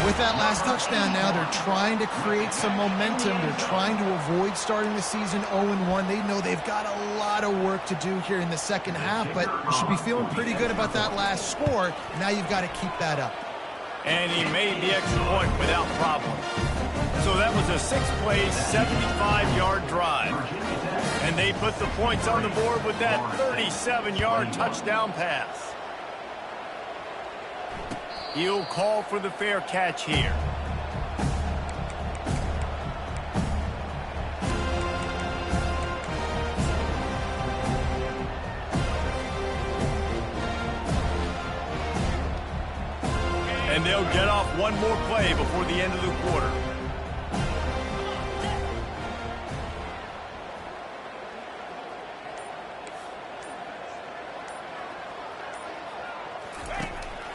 With that last touchdown now, they're trying to create some momentum. They're trying to avoid starting the season 0-1. They know they've got a lot of work to do here in the second half, but you should be feeling pretty good about that last score. Now you've got to keep that up. And he made the extra point without problem. So that was a 6-play, 75-yard drive. And they put the points on the board with that 37-yard touchdown pass. He'll call for the fair catch here. And they'll get off one more play before the end of the quarter.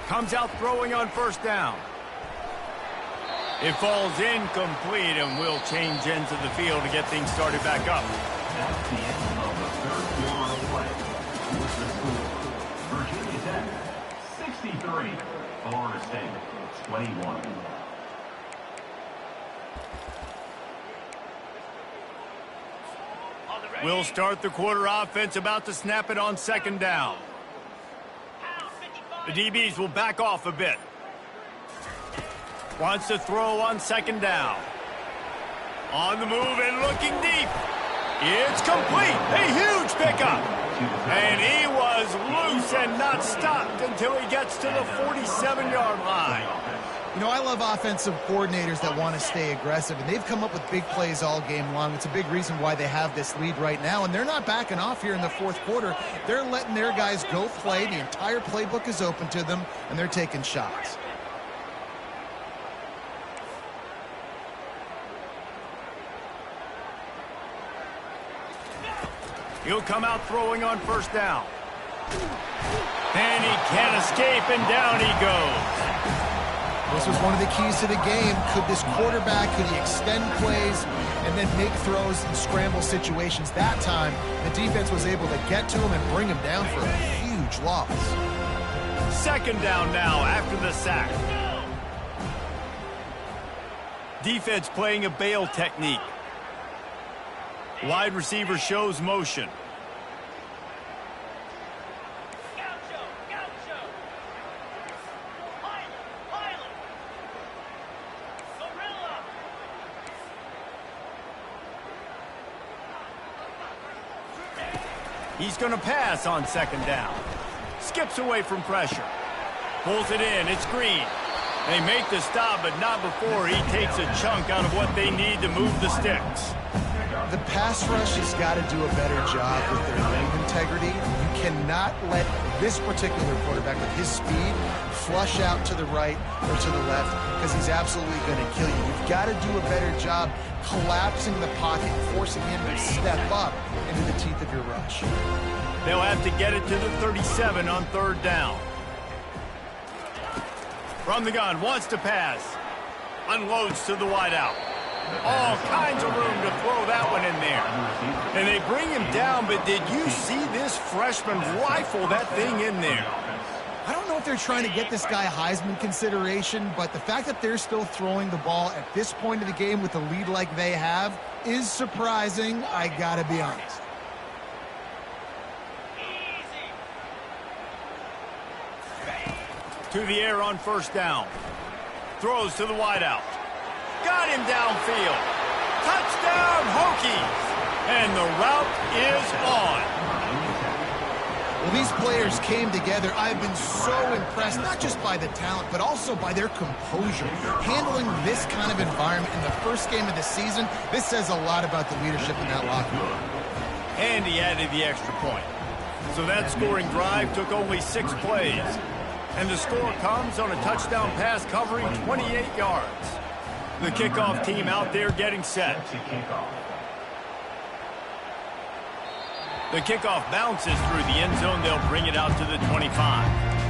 Comes out throwing on first down. It falls incomplete, and we'll change ends of the field to get things started back up. That's the end of the third quarter of play. With the score, Virginia Tech 63, Florida State 21. We'll start the quarter offense, about to snap it on second down. The DBs will back off a bit. Wants to throw on second down. On the move and looking deep. It's complete. A huge pickup. And he was loose and not stopped until he gets to the 47-yard line. You know, I love offensive coordinators that want to stay aggressive, and they've come up with big plays all game long. It's a big reason why they have this lead right now, and they're not backing off here in the fourth quarter. They're letting their guys go play. The entire playbook is open to them, and they're taking shots. He'll come out throwing on first down. And he can't escape, and down he goes. This was one of the keys to the game. Could this quarterback, could he extend plays and then make throws in scramble situations? That time, the defense was able to get to him and bring him down for a huge loss. Second down now after the sack. Defense playing a bail technique. Wide receiver shows motion. He's going to pass on second down. Skips away from pressure. Pulls it in. It's Green. They make the stop, but not before he takes a chunk out of what they need to move the sticks. The pass rush has got to do a better job with their lane integrity. You cannot let this particular quarterback with his speed flush out to the right or to the left, because he's absolutely going to kill you. You've got to do a better job collapsing the pocket, forcing him to step up into the teeth of your rush. They'll have to get it to the 37 on third down. From the gun, wants to pass. Unloads to the wideout. All kinds of room to throw that one in there. And they bring him down, but did you see this freshman rifle that thing in there? I don't know if they're trying to get this guy Heisman consideration, but the fact that they're still throwing the ball at this point of the game with a lead like they have is surprising, I gotta be honest. To the air on first down. Throws to the wideout. Got him downfield. Touchdown, Hokies! And the route is on. Well, these players came together. I've been so impressed, not just by the talent, but also by their composure. Handling this kind of environment in the first game of the season, this says a lot about the leadership in that locker room. And he added the extra point. So that scoring drive took only 6 plays. And the score comes on a touchdown pass covering 28 yards. The kickoff team out there getting set. The kickoff bounces through the end zone. They'll bring it out to the 25.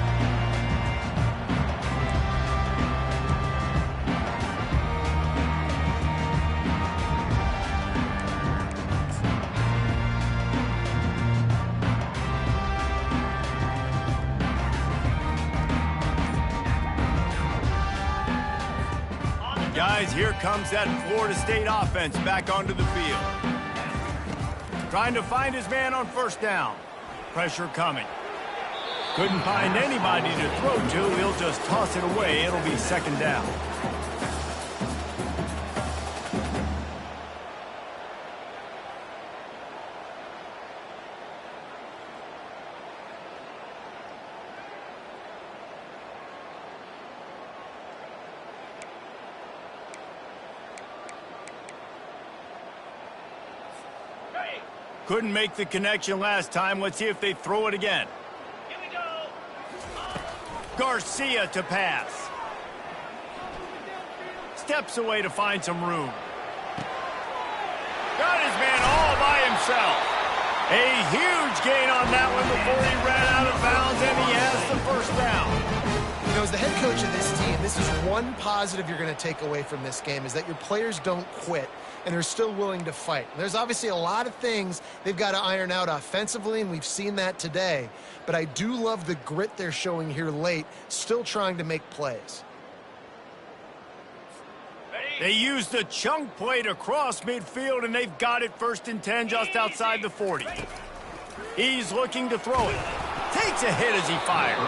Guys, here comes that Florida State offense back onto the field. Trying to find his man on first down. Pressure coming. Couldn't find anybody to throw to. He'll just toss it away. It'll be second down. Couldn't make the connection last time. Let's see if they throw it again. Here we go. Garcia to pass. Steps away to find some room. Got his man all by himself. A huge gain on that one before he ran out of bounds, and he has the first down. You know, as the head coach of this team, this is one positive you're going to take away from this game, is that your players don't quit, and they're still willing to fight. There's obviously a lot of things they've got to iron out offensively, and we've seen that today. But I do love the grit they're showing here late, still trying to make plays. They used the chunk play to cross midfield, and they've got it 1st and 10 just outside the 40. He's looking to throw it. Takes a hit as he fires.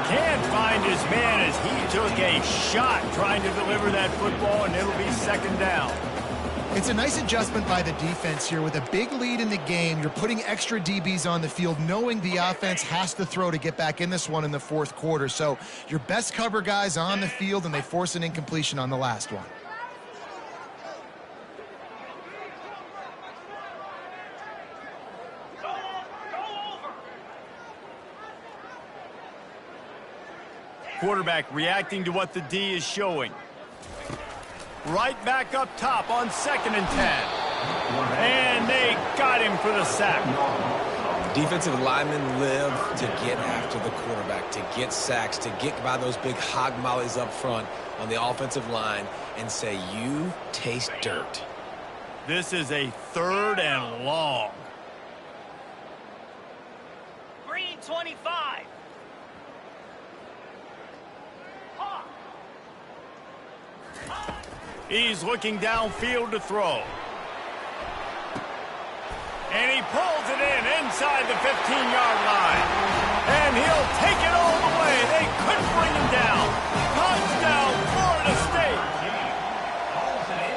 Can't find his man as he took a shot trying to deliver that football, and it'll be 2nd down. It's a nice adjustment by the defense here. With a big lead in the game, you're putting extra DBs on the field, knowing the offense has to throw to get back in this one in the 4th quarter. So your best cover guys on the field, and they force an incompletion on the last one. Quarterback reacting to what the D is showing. Right back up top on 2nd and 10. And they got him for the sack. Defensive linemen live to get after the quarterback, to get sacks, to get by those big hog mollies up front on the offensive line and say, you taste dirt. This is a 3rd and long. Green 25. He's looking downfield to throw. And he pulls it in inside the 15-yard line. And he'll take it all the way. They couldn't bring him down. Touchdown, Florida State.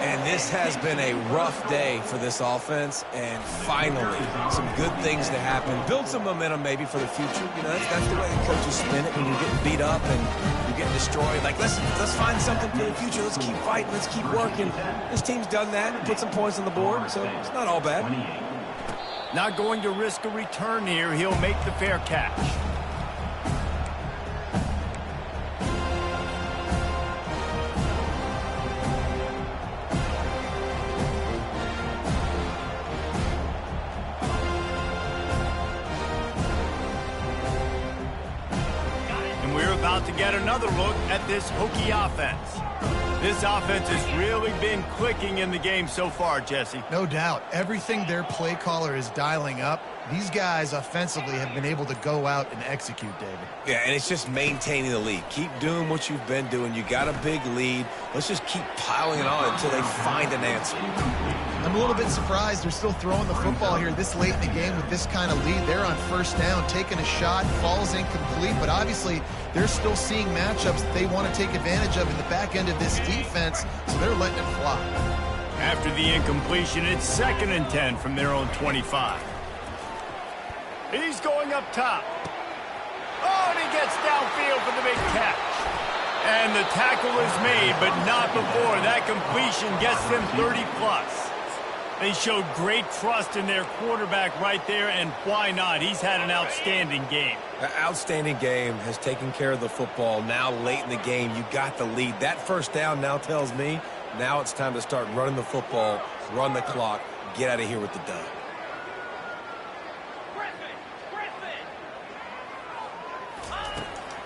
And this has been a rough day for this offense, and finally some good things to happen. Build some momentum maybe for the future. You know, that's the way the coaches spin it when you're getting beat up and you're getting destroyed. Like, let's find something for the future. Let's keep fighting. Let's keep working. This team's done that and put some points on the board, so it's not all bad. Not going to risk a return here. He'll make the fair catch. About to get another look at this Hokie offense. This offense has really been clicking in the game so far, Jesse. No doubt. Everything their play caller is dialing up, these guys offensively have been able to go out and execute, David. Yeah, and it's just maintaining the lead. Keep doing what you've been doing. You got a big lead. Let's just keep piling it on until they find an answer. I'm a little bit surprised they're still throwing the football here this late in the game with this kind of lead. They're on 1st down, taking a shot, falls incomplete, but obviously they're still seeing matchups that they want to take advantage of in the back end of this defense, so they're letting it fly. After the incompletion, it's 2nd and 10 from their own 25. He's going up top. Oh, and he gets downfield for the big catch. And the tackle is made, but not before. That completion gets them 30-plus. They showed great trust in their quarterback right there, and why not? He's had an outstanding game. An outstanding game, has taken care of the football. Now late in the game, you got the lead. That 1st down now tells me now it's time to start running the football, run the clock, get out of here with the dub.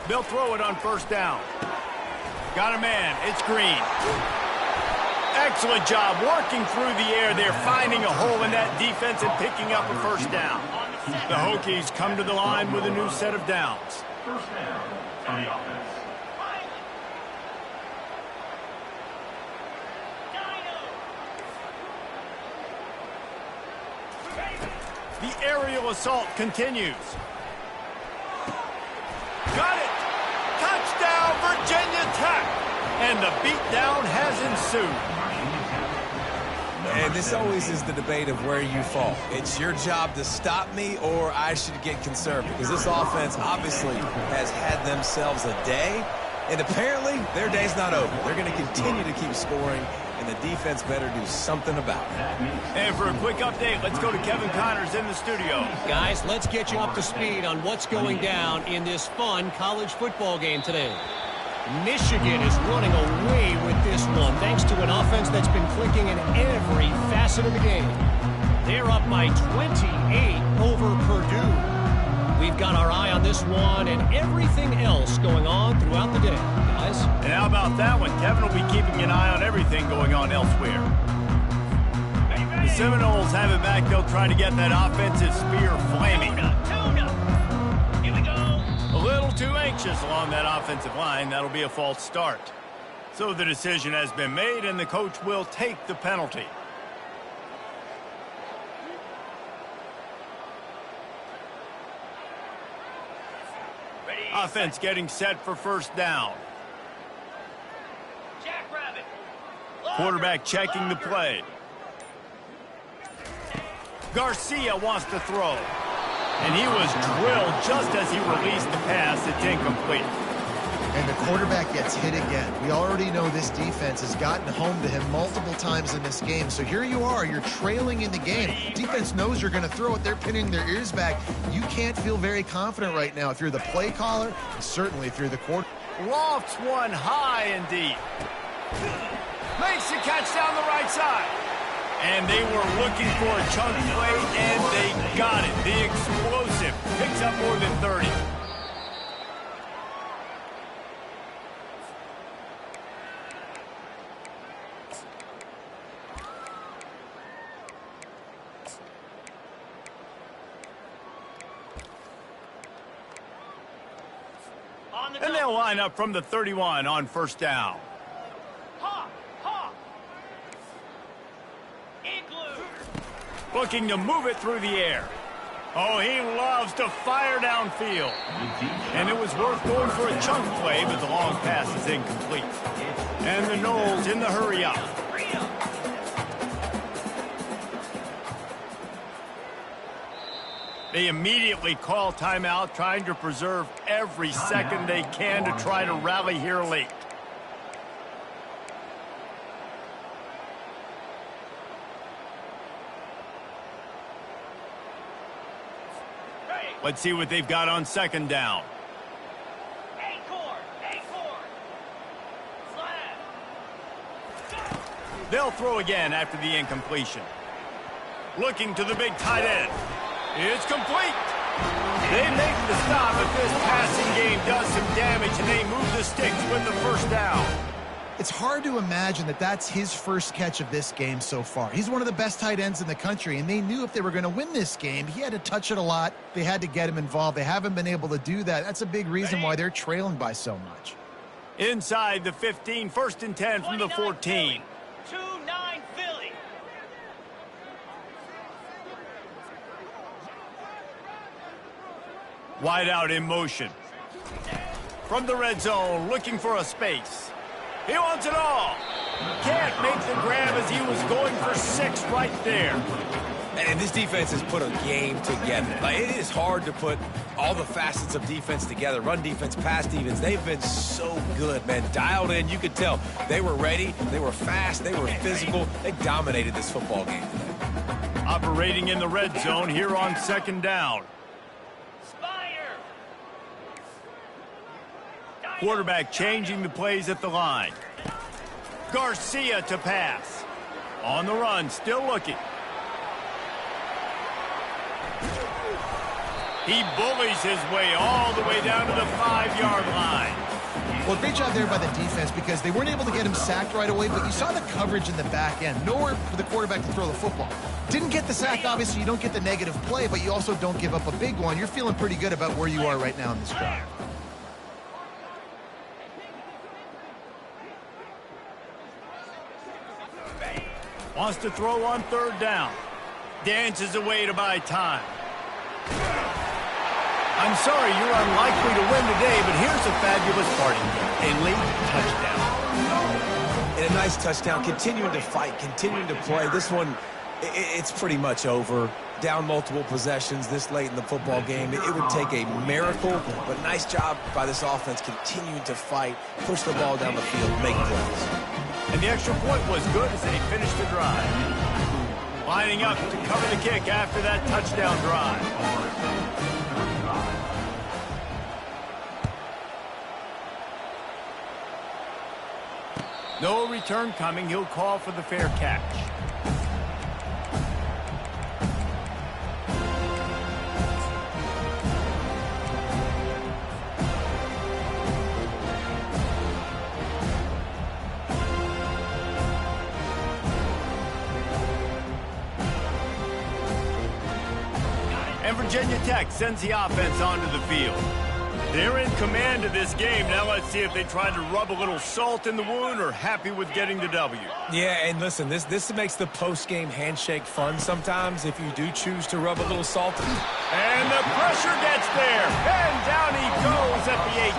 They'll throw it on 1st down. Got a man. It's Green. Excellent job working through the air. They're finding a hole in that defense and picking up a 1st down. The Hokies come to the line with a new set of downs. 1st down for the offense. The aerial assault continues. Got it! Touchdown, Virginia Tech! And the beatdown has ensued. And this always is the debate of where you fall. It's your job to stop me, or I should get concerned, because this offense obviously has had themselves a day, and apparently their day's not over. They're going to continue to keep scoring and the defense better do something about it. And for a quick update, let's go to Kevin Connors in the studio. Guys, let's get you up to speed on what's going down in this fun college football game today. Michigan is running away with this one thanks to an offense that's been clicking in every facet of the game. They're up by 28 over Purdue. We've got our eye on this one and everything else going on throughout the day, guys. And how about that one? Kevin will be keeping an eye on everything going on elsewhere. The Seminoles have it back. They'll try to get that offensive spear flaming. Here we go. A little too anxious along that offensive line. That'll be a false start. So the decision has been made, and the coach will take the penalty. Offense getting set for first down. Jackrabbit. Quarterback checking the play. Garcia wants to throw. And he was drilled just as he released the pass. It's incomplete. And the quarterback gets hit again. We already know this defense has gotten home to him multiple times in this game. So here you are, you're trailing in the game. Defense knows you're going to throw it. They're pinning their ears back. You can't feel very confident right now if you're the play caller, and certainly if you're the quarterback. Lofts one high and deep. Makes the catch down the right side. And they were looking for a chunk play, and they got it. The explosive picks up more than 30. And they'll line up from the 31 on first down. Looking to move it through the air. Oh, he loves to fire downfield. And it was worth going for a chunk play, but the long pass is incomplete. And the Noles in the hurry up. They immediately call timeout, trying to preserve every second they can to try to rally here late. Let's see what they've got on second down. They'll throw again after the incompletion. Looking to the big tight end. It's complete. They make the stop, but this passing game does some damage, and they move the sticks with the first down. It's hard to imagine that that's his first catch of this game so far. He's one of the best tight ends in the country, and they knew if they were going to win this game, he had to touch it a lot. They had to get him involved. They haven't been able to do that. That's a big reason why they're trailing by so much. Inside the 15, first and 10 from the 14. 2-9 Philly. Wide out in motion. From the red zone, looking for a space. He wants it all. Can't make the grab as he was going for 6 right there. And this defense has put a game together. Like, it is hard to put all the facets of defense together. Run defense, pass defense. They've been so good, man. Dialed in. You could tell they were ready. They were fast. They were physical. They dominated this football game today. Operating in the red zone here on second down. Quarterback changing the plays at the line. Garcia to pass. On the run, still looking. He bullies his way all the way down to the 5-yard line. Well, great job there by the defense because they weren't able to get him sacked right away, but you saw the coverage in the back end. Nowhere for the quarterback to throw the football. Didn't get the sack, obviously. You don't get the negative play, but you also don't give up a big one. You're feeling pretty good about where you are right now in this drive. Wants to throw on third down. Dances away to buy time. I'm sorry you're unlikely to win today, but here's a fabulous party. A late touchdown. And a nice touchdown, continuing to fight, continuing to play. This one, It's pretty much over. Down multiple possessions this late in the football game. It would take a miracle, but nice job by this offense continuing to fight, push the ball down the field, make plays. And the extra point was good as they finished the drive. Lining up to cover the kick after that touchdown drive. No return coming. He'll call for the fair catch. And Virginia Tech sends the offense onto the field. They're in command of this game. Now let's see if they try to rub a little salt in the wound or happy with getting the W. Yeah, and listen, this makes the post-game handshake fun sometimes if you do choose to rub a little salt. And the pressure gets there. And down he goes at the 18.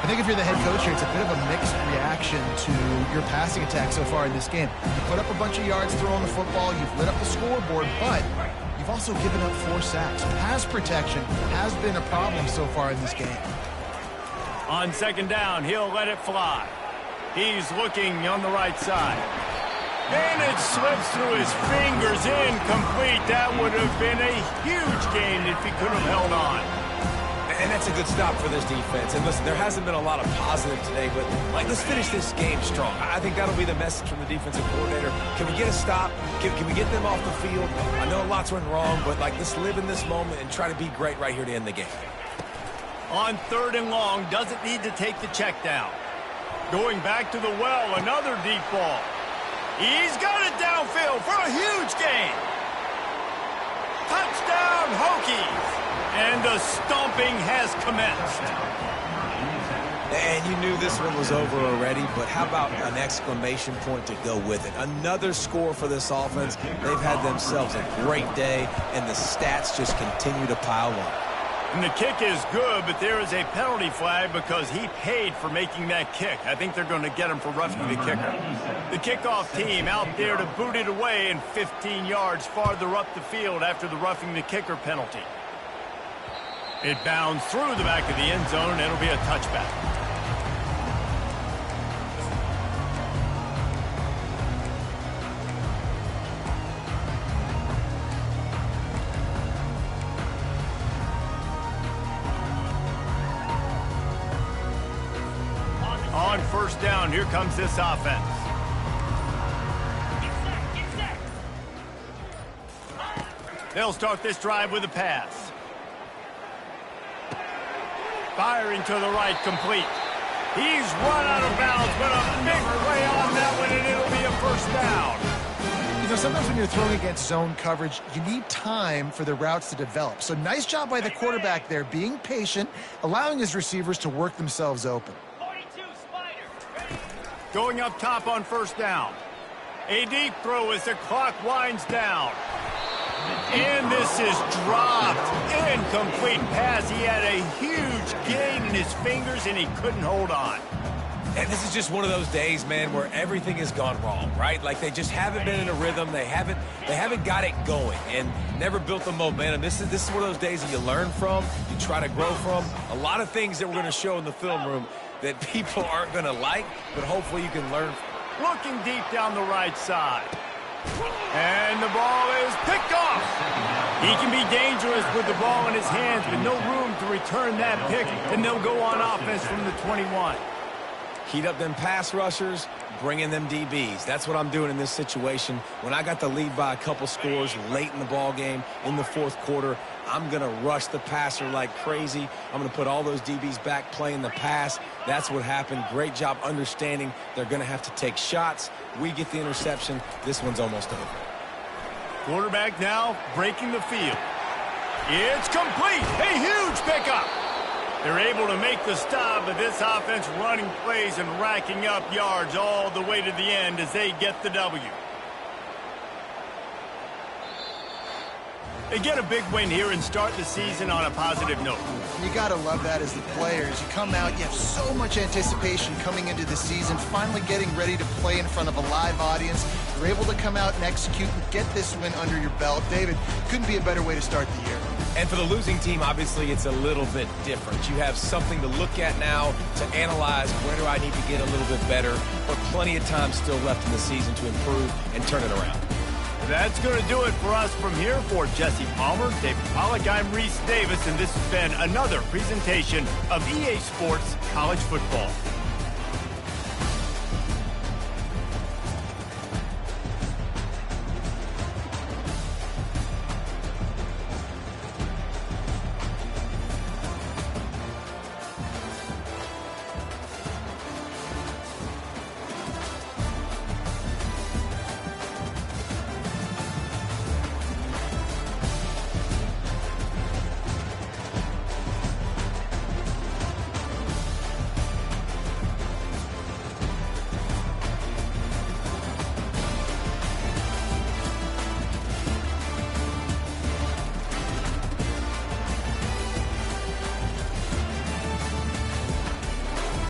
I think if you're the head coach here, it's a bit of a mixed reaction to your passing attack so far in this game. You put up a bunch of yards throwing the football, you've lit up the scoreboard, but you've also given up 4 sacks. Pass protection has been a problem so far in this game. On second down, he'll let it fly. He's looking on the right side. And it slips through his fingers, incomplete. That would have been a huge gain if he could have held on. And that's a good stop for this defense. And listen, there hasn't been a lot of positive today, but let's finish this game strong. I think that'll be the message from the defensive coordinator. Can we get a stop? Can we get them off the field? I know lots went wrong, but let's live in this moment and try to be great right here to end the game. On third and long, doesn't need to take the check down. Going back to the well, another deep ball. He's got it downfield for a huge gain. Touchdown, Hokies. And the stomping has commenced. And you knew this one was over already, but how about an exclamation point to go with it? Another score for this offense. They've had themselves a great day, and the stats just continue to pile up. And the kick is good, but there is a penalty flag because he paid for making that kick. I think they're going to get him for roughing the kicker. The kickoff team out there to boot it away and 15 yards farther up the field after the roughing the kicker penalty. It bounds through the back of the end zone, and it'll be a touchback. On first down, here comes this offense. They'll start this drive with a pass. Firing to the right, complete. He's run out of bounds, but a big play on that one, and it'll be a first down. You know, sometimes when you're throwing against zone coverage, you need time for the routes to develop. So nice job by the quarterback there, being patient, allowing his receivers to work themselves open. 42 Spider. Going up top on first down. A deep throw as the clock winds down. And this is dropped. Incomplete pass. He had a huge gain in his fingers, and he couldn't hold on. And this is just one of those days, man, where everything has gone wrong, right? Like they just haven't been in a rhythm. They haven't got it going and never built the momentum. This is one of those days that you learn from, you try to grow from. A lot of things that we're going to show in the film room that people aren't going to like, but hopefully you can learn from. Looking deep down the right side. And the ball is picked off. He can be dangerous with the ball in his hands, but no room to return that pick, and they'll go on offense from the 21. Heat up them pass rushers, bring in them DBs. That's what I'm doing in this situation. When I got the lead by a couple scores late in the ball game, in the fourth quarter, I'm going to rush the passer like crazy. I'm going to put all those DBs back playing the pass. That's what happened. Great job understanding they're going to have to take shots. We get the interception. This one's almost over. Quarterback now breaking the field. It's complete. A huge pickup. They're able to make the stop, but this offense running plays and racking up yards all the way to the end as they get the W. They get a big win here and start the season on a positive note. You got to love that as the players. You come out, you have so much anticipation coming into the season, finally getting ready to play in front of a live audience. You're able to come out and execute and get this win under your belt. David, couldn't be a better way to start the year. And for the losing team, obviously, it's a little bit different. You have something to look at now to analyze where do I need to get a little bit better, but plenty of time still left in the season to improve and turn it around. That's going to do it for us from here. For Jesse Palmer, David Pollack, I'm Reese Davis, and this has been another presentation of EA Sports College Football.